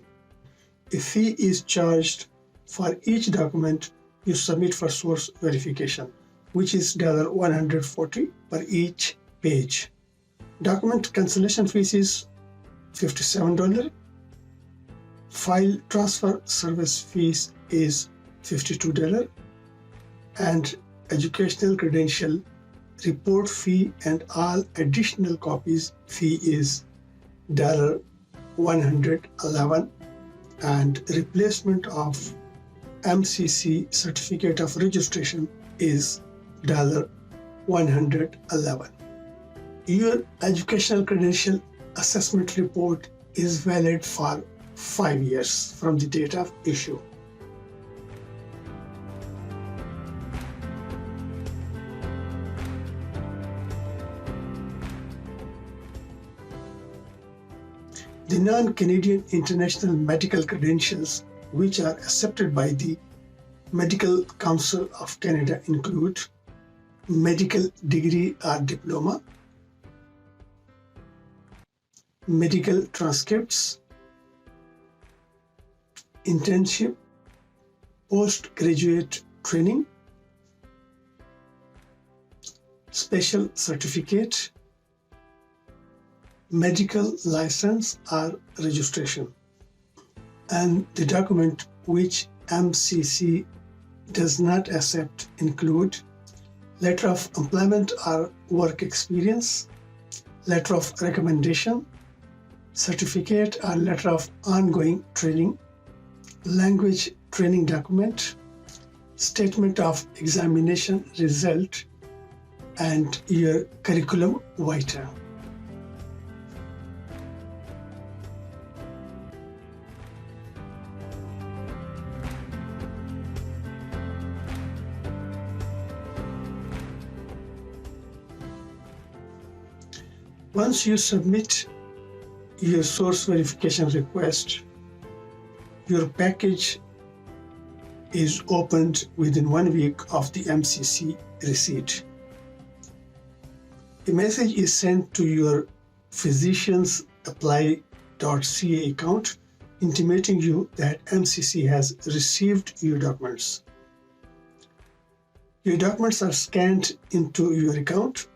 A fee is charged for each document you submit for source verification, which is $140 per each page. Document cancellation fees is $57. File transfer service fees is $52, and educational credential report fee and all additional copies fee is $111, and replacement of MCC certificate of registration is $111. Your educational credential assessment report is valid for 5 years from the date of issue. The non-Canadian international medical credentials which are accepted by the Medical Council of Canada include medical degree or diploma, medical transcripts, internship, postgraduate training, special certificate, medical license or registration. And the document which MCC does not accept include letter of employment or work experience, letter of recommendation, certificate or letter of ongoing training, language training document, statement of examination result, and your curriculum vitae. Once you submit your source verification request, your package is opened within 1 week of the MCC receipt. A message is sent to your physician's apply.ca account intimating you that MCC has received your documents. Your documents are scanned into your account.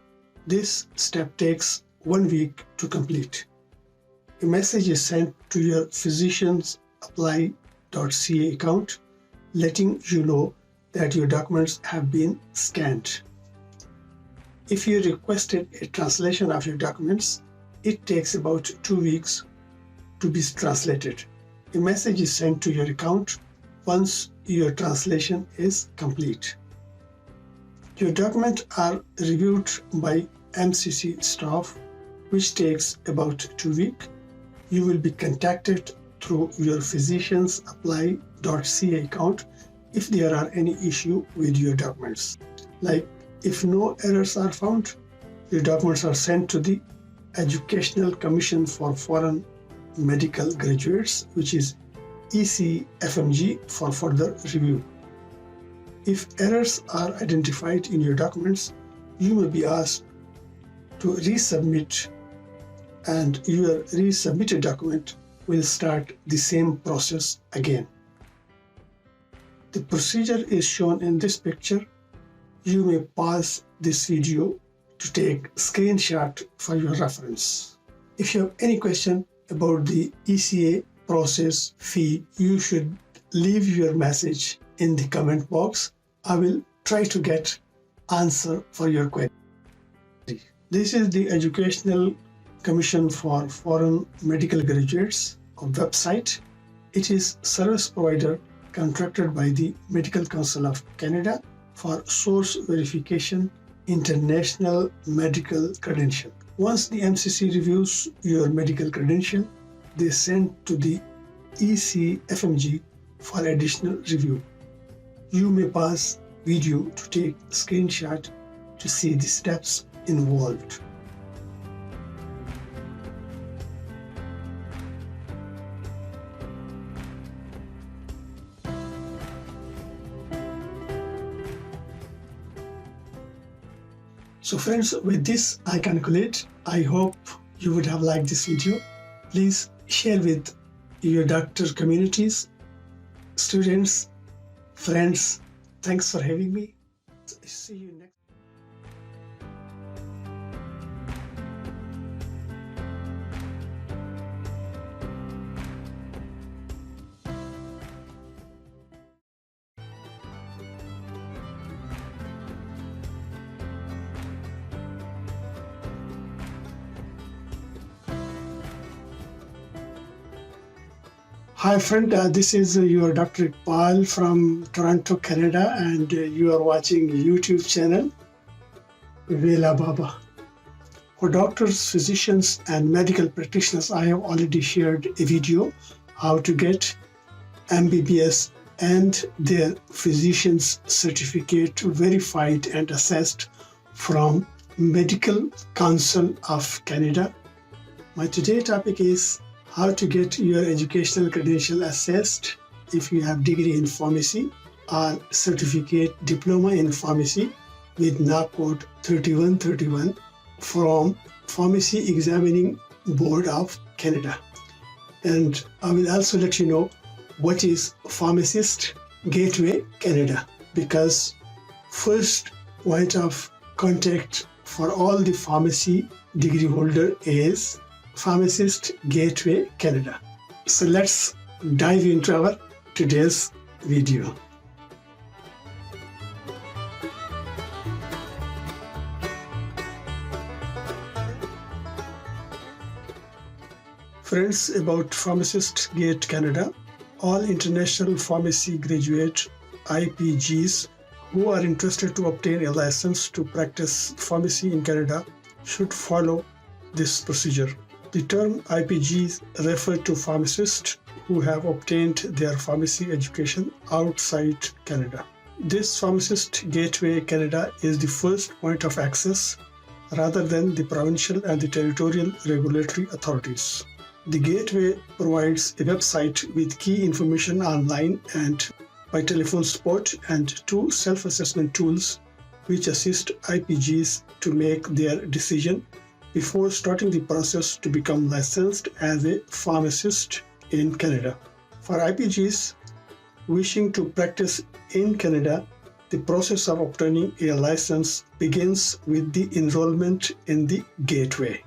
This step takes 1 week to complete. A message is sent to your physician's apply.ca account letting you know that your documents have been scanned. If you requested a translation of your documents, it takes about 2 weeks to be translated. A message is sent to your account once your translation is complete. Your documents are reviewed by MCC staff, which takes about 2 weeks. You will be contacted through your physician's apply.ca account if there are any issue with your documents. Like if no errors are found, your documents are sent to the Educational Commission for Foreign Medical Graduates, which is ECFMG, for further review. If errors are identified in your documents, you may be asked to resubmit, and your resubmitted document will start the same process again. The procedure is shown in this picture. You may pause this video to take screenshot for your reference. If you have any question about the ECA process fee, you should leave your message in the comment box. I will try to get answer for your query. This is the Educational Commission for Foreign Medical Graduates website. It is service provider contracted by the Medical Council of Canada for source verification international medical credential. Once the MCC reviews your medical credential, they send to the ECFMG for additional review. You may pause video to take screenshot to see the steps involved. So friends, with this I conclude. I hope you would have liked this video. Please share with your doctor communities, students, friends. Thanks for having me. See you next. Hi friend, this is your Dr. Iqbal from Toronto, Canada, and you are watching YouTube channel Vela Baba. For doctors, physicians and medical practitioners, I have already shared a video how to get MBBS and their physician's certificate verified and assessed from Medical Council of Canada. My today's topic is how to get your educational credential assessed if you have degree in pharmacy or certificate diploma in pharmacy with NAAC code 3131 from Pharmacy Examining Board of Canada. And I will also let you know what is Pharmacist Gateway Canada, because first point of contact for all the pharmacy degree holder is Pharmacist Gateway Canada. So let's dive into our today's video. Friends, about Pharmacist Gate Canada, all international pharmacy graduate IPGs who are interested to obtain a license to practice pharmacy in Canada should follow this procedure. The term IPGs refer to pharmacists who have obtained their pharmacy education outside Canada. This Pharmacist Gateway Canada is the first point of access rather than the provincial and the territorial regulatory authorities. The Gateway provides a website with key information online and by telephone support and 2 self-assessment tools which assist IPGs to make their decision before starting the process to become licensed as a pharmacist in Canada. For IPGs wishing to practice in Canada, the process of obtaining a license begins with the enrollment in the Gateway.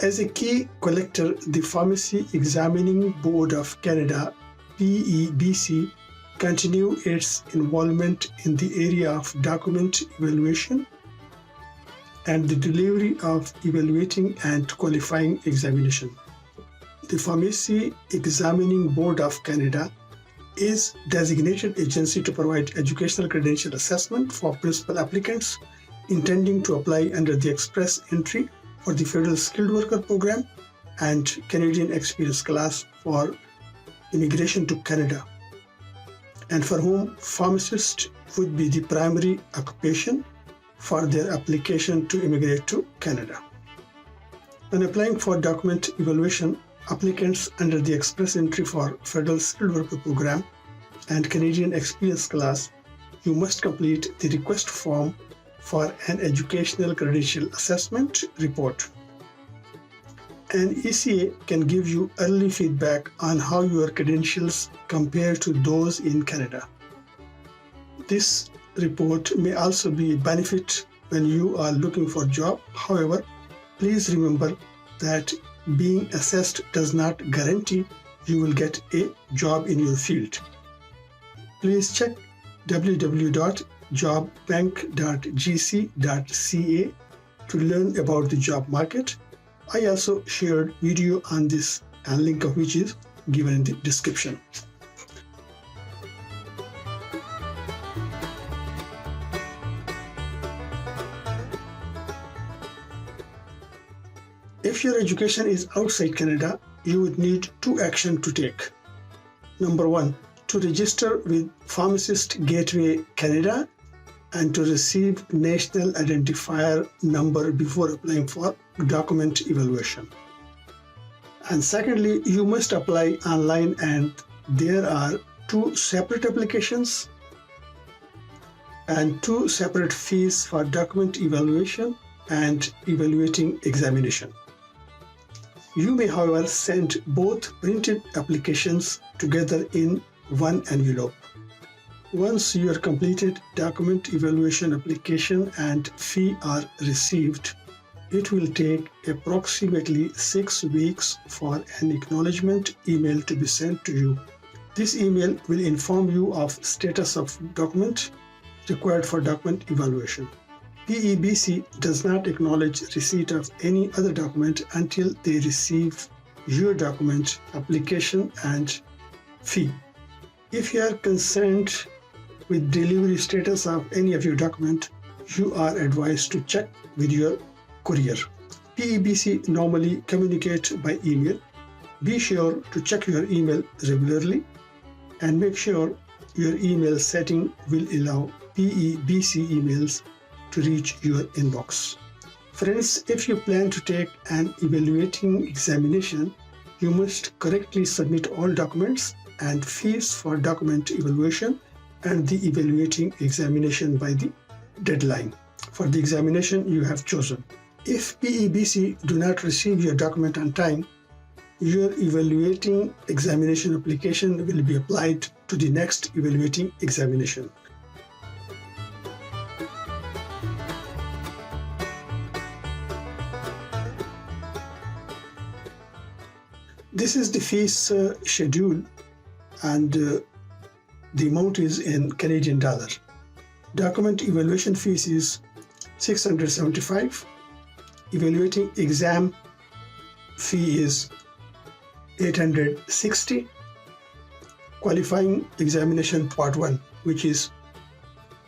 As a key collector, the Pharmacy Examining Board of Canada, PEBC, continue its involvement in the area of document evaluation and the delivery of evaluating and qualifying examination. The Pharmacy Examining Board of Canada is designated agency to provide educational credential assessment for principal applicants intending to apply under the express entry for the Federal Skilled Worker Program and Canadian Experience Class for immigration to Canada, and for whom pharmacist would be the primary occupation for their application to immigrate to Canada. When applying for document evaluation, applicants under the express entry for Federal Skilled Worker Program and Canadian Experience Class, you must complete the request form for an Educational Credential Assessment report. An ECA can give you early feedback on how your credentials compare to those in Canada. This report may also be a benefit when you are looking for a job. However, please remember that being assessed does not guarantee you will get a job in your field. Please check www.jobbank.gc.ca to learn about the job market. I also shared video on this, and link of which is given in the description. If your education is outside Canada, you would need 2 actions to take. Number 1, to register with Pharmacist Gateway Canada and to receive National Identifier Number before applying for document evaluation. And secondly, you must apply online, and there are 2 separate applications and 2 separate fees for document evaluation and evaluating examination. You may, however, send both printed applications together in one envelope. Once your completed document evaluation application and fee are received, it will take approximately 6 weeks for an acknowledgement email to be sent to you. This email will inform you of status of document required for document evaluation. PEBC does not acknowledge receipt of any other document until they receive your document, application, and fee. If you are concerned with delivery status of any of your document, you are advised to check with your courier. PEBC normally communicate by email. Be sure to check your email regularly and make sure your email setting will allow PEBC emails to reach your inbox. Friends, if you plan to take an evaluating examination, you must correctly submit all documents and fees for document evaluation and the evaluating examination by the deadline for the examination you have chosen. If PEBC do not receive your document on time, your evaluating examination application will be applied to the next evaluating examination. This is the fees schedule, and the amount is in Canadian dollar. Document evaluation fees is $675. Evaluating exam fee is $860. Qualifying examination part 1, which is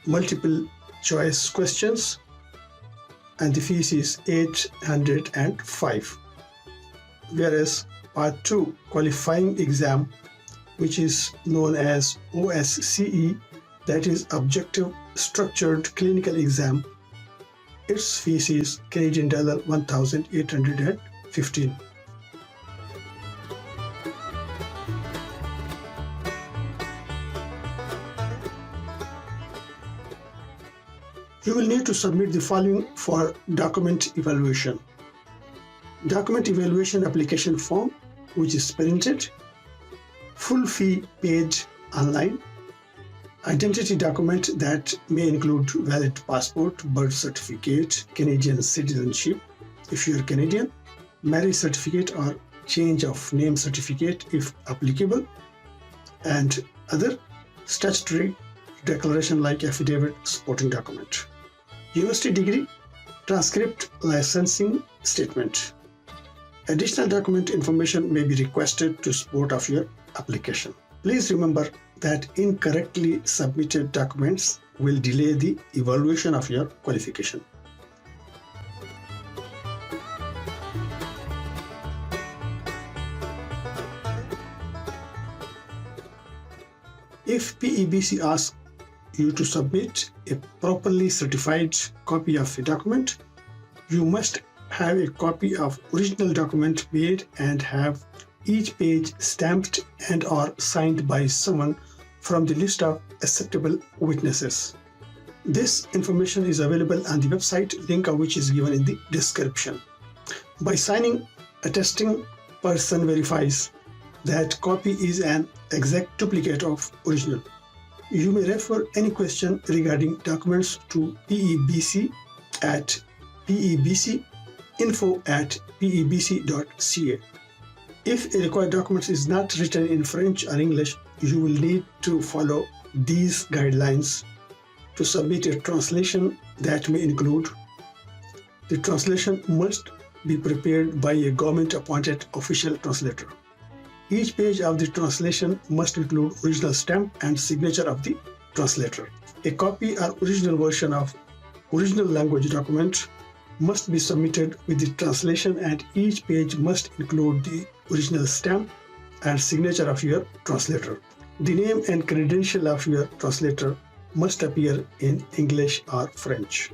multiple choice questions, and the fees is $805. Whereas Part 2 qualifying exam, which is known as OSCE, that is Objective Structured Clinical Exam. Its fees is Canadian dollar 1,815. You will need to submit the following for document evaluation. Document evaluation application form, which is printed, full fee paid online, identity document that may include valid passport, birth certificate, Canadian citizenship if you are Canadian, marriage certificate or change of name certificate if applicable, and other statutory declaration like affidavit, supporting document. University degree, transcript, licensing statement. Additional document information may be requested to support of your application. Please remember that incorrectly submitted documents will delay the evaluation of your qualification. If PEBC asks you to submit a properly certified copy of a document, you must have a copy of original document made and have each page stamped and or signed by someone from the list of acceptable witnesses. This information is available on the website, link of which is given in the description. By signing, attesting person verifies that copy is an exact duplicate of original. You may refer any question regarding documents to PEBC at pebcinfo@pebc.ca. If a required document is not written in French or English, you will need to follow these guidelines to submit a translation that may include: the translation must be prepared by a government-appointed official translator. Each page of the translation must include original stamp and signature of the translator. A copy or original version of original language document must be submitted with the translation, and each page must include the original stamp and signature of your translator. The name and credential of your translator must appear in English or French.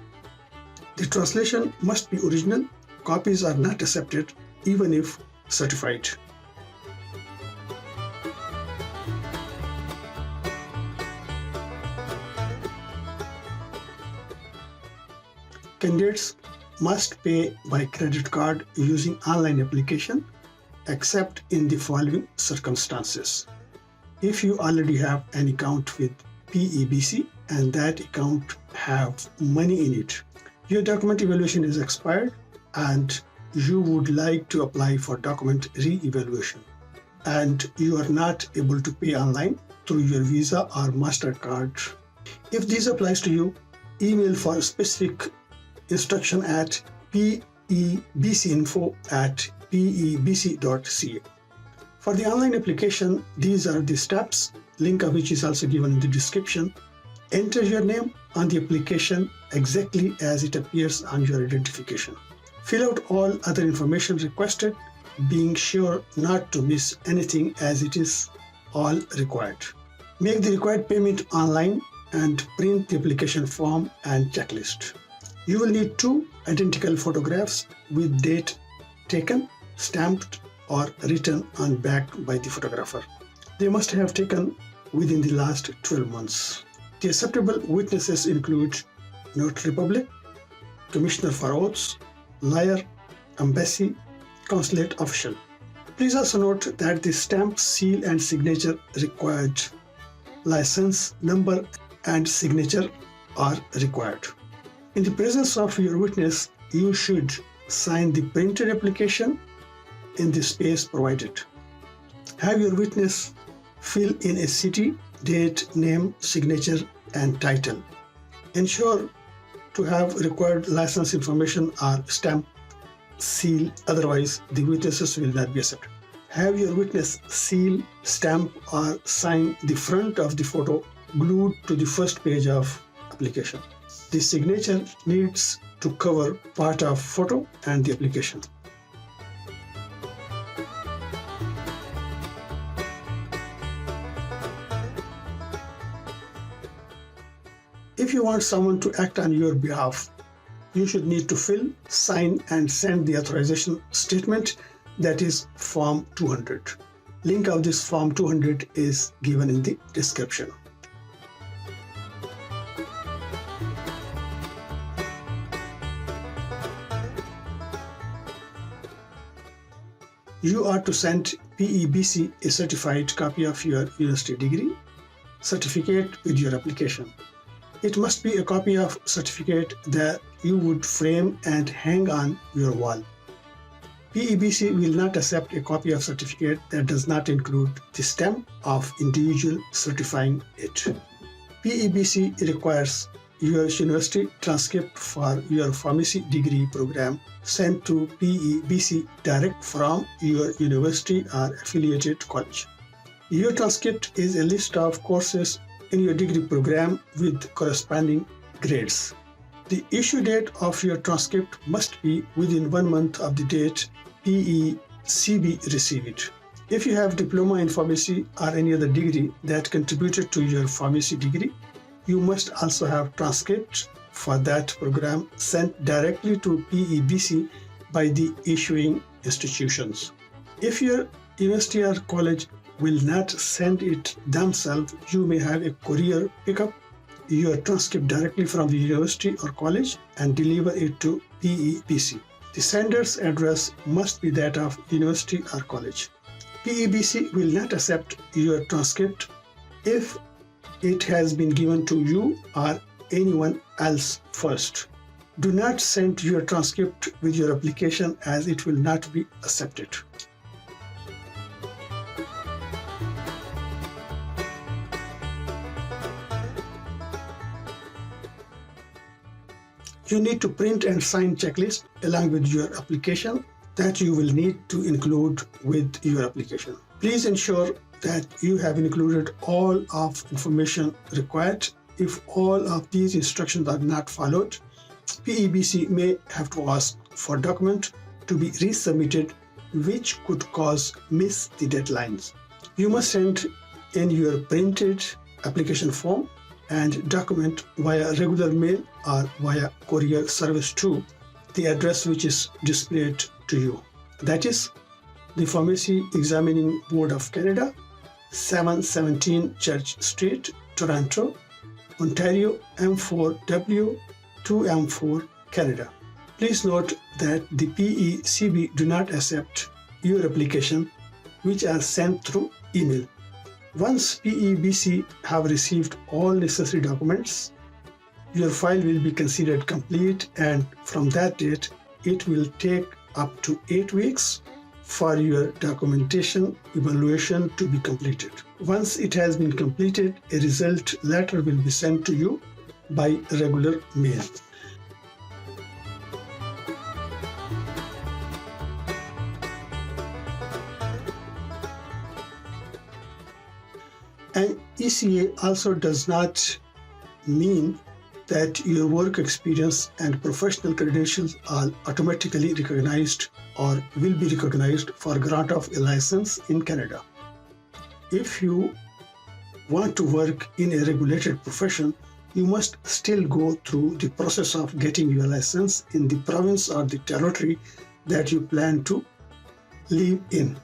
The translation must be original. Copies are not accepted even if certified. Candidates must pay by credit card using online application, except in the following circumstances. If you already have an account with PEBC and that account have money in it, your document evaluation is expired and you would like to apply for document re-evaluation, and you are not able to pay online through your Visa or MasterCard. If this applies to you, email for specific instruction at pebcinfo@pebc.ca. For the online application, these are the steps, link of which is also given in the description. Enter your name on the application exactly as it appears on your identification. Fill out all other information requested, being sure not to miss anything as it is all required. Make the required payment online and print the application form and checklist. You will need 2 identical photographs with date taken, stamped or written on back by the photographer. They must have taken within the last 12 months. The acceptable witnesses include Notary Public, Commissioner for Oaths, Lawyer, Embassy, Consulate Official. Please also note that the stamp, seal and signature required. License number and signature are required. In the presence of your witness, you should sign the printed application in the space provided. Have your witness fill in a city, date, name, signature, and title. Ensure to have required license information or stamp, seal, otherwise the witnesses will not be accepted. Have your witness seal, stamp, or sign the front of the photo glued to the first page of application. The signature needs to cover part of photo and the application. If you want someone to act on your behalf, you should need to fill, sign, and send the authorization statement, that is Form 200. Link of this Form 200 is given in the description. You are to send PEBC a certified copy of your university degree certificate with your application. It must be a copy of certificate that you would frame and hang on your wall. PEBC will not accept a copy of certificate that does not include the stamp of individual certifying it. PEBC requires your university transcript for your pharmacy degree program sent to PEBC direct from your university or affiliated college. Your transcript is a list of courses in your degree program with corresponding grades. The issue date of your transcript must be within 1 month of the date PECB received it. If you have diploma in pharmacy or any other degree that contributed to your pharmacy degree, you must also have transcripts for that program sent directly to PEBC by the issuing institutions. If your university or college will not send it themselves, you may have a courier pick up your transcript directly from the university or college and deliver it to PEBC. The sender's address must be that of university or college. PEBC will not accept your transcript if it has been given to you or anyone else first. Do not send your transcript with your application, as it will not be accepted. You need to print and sign checklist along with your application that you will need to include with your application. Please ensure that you have included all of information required. If all of these instructions are not followed, PEBC may have to ask for document to be resubmitted, which could cause miss the deadlines. You must send in your printed application form and document via regular mail or via courier service to the address which is displayed to you. That is the Pharmacy Examining Board of Canada, 717 Church Street, Toronto, Ontario, M4W 2M4, Canada. Please note that the PECB do not accept your application which are sent through email. Once PEBC have received all necessary documents, your file will be considered complete, and from that date, it will take up to 8 weeks for your documentation evaluation to be completed. Once it has been completed, a result letter will be sent to you by regular mail. An ECA also does not mean that your work experience and professional credentials are automatically recognized or will be recognized for grant of a license in Canada. If you want to work in a regulated profession, you must still go through the process of getting your license in the province or the territory that you plan to live in.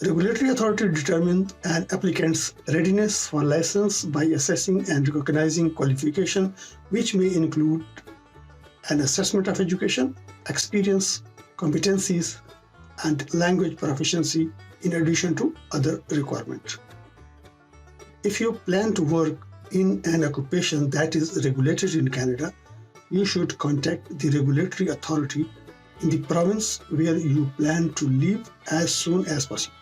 Regulatory authority determines an applicant's readiness for license by assessing and recognizing qualification, which may include an assessment of education, experience, competencies, and language proficiency, in addition to other requirements. If you plan to work in an occupation that is regulated in Canada, you should contact the regulatory authority in the province where you plan to live as soon as possible.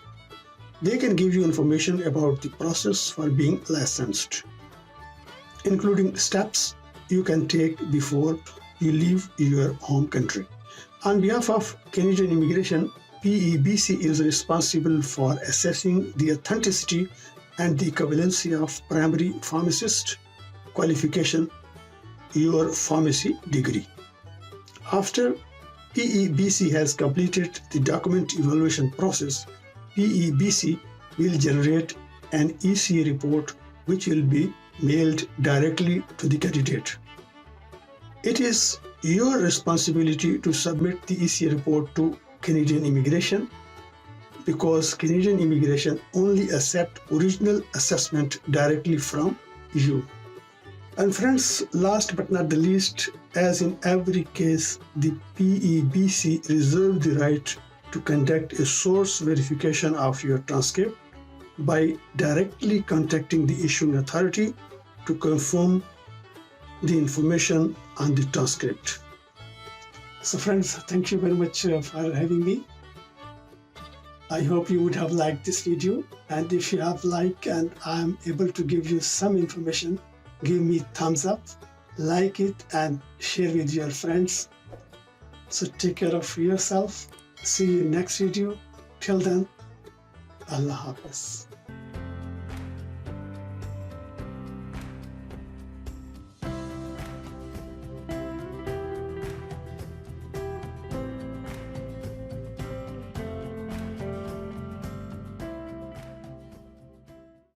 They can give you information about the process for being licensed, including steps you can take before you leave your home country. On behalf of Canadian Immigration, PEBC is responsible for assessing the authenticity and the equivalency of primary pharmacist qualification, your pharmacy degree. After PEBC has completed the document evaluation process, PEBC will generate an ECA report which will be mailed directly to the candidate. It is your responsibility to submit the ECA report to Canadian Immigration, because Canadian Immigration only accept original assessment directly from you. And friends, last but not the least, as in every case, the PEBC reserve the right to conduct a source verification of your transcript by directly contacting the issuing authority to confirm the information on the transcript. So friends, thank you very much for having me. I hope you would have liked this video, and if you have liked and I am able to give you some information, give me thumbs up, like it and share with your friends. So take care of yourself. See you next video. Till then, Allah Hafiz.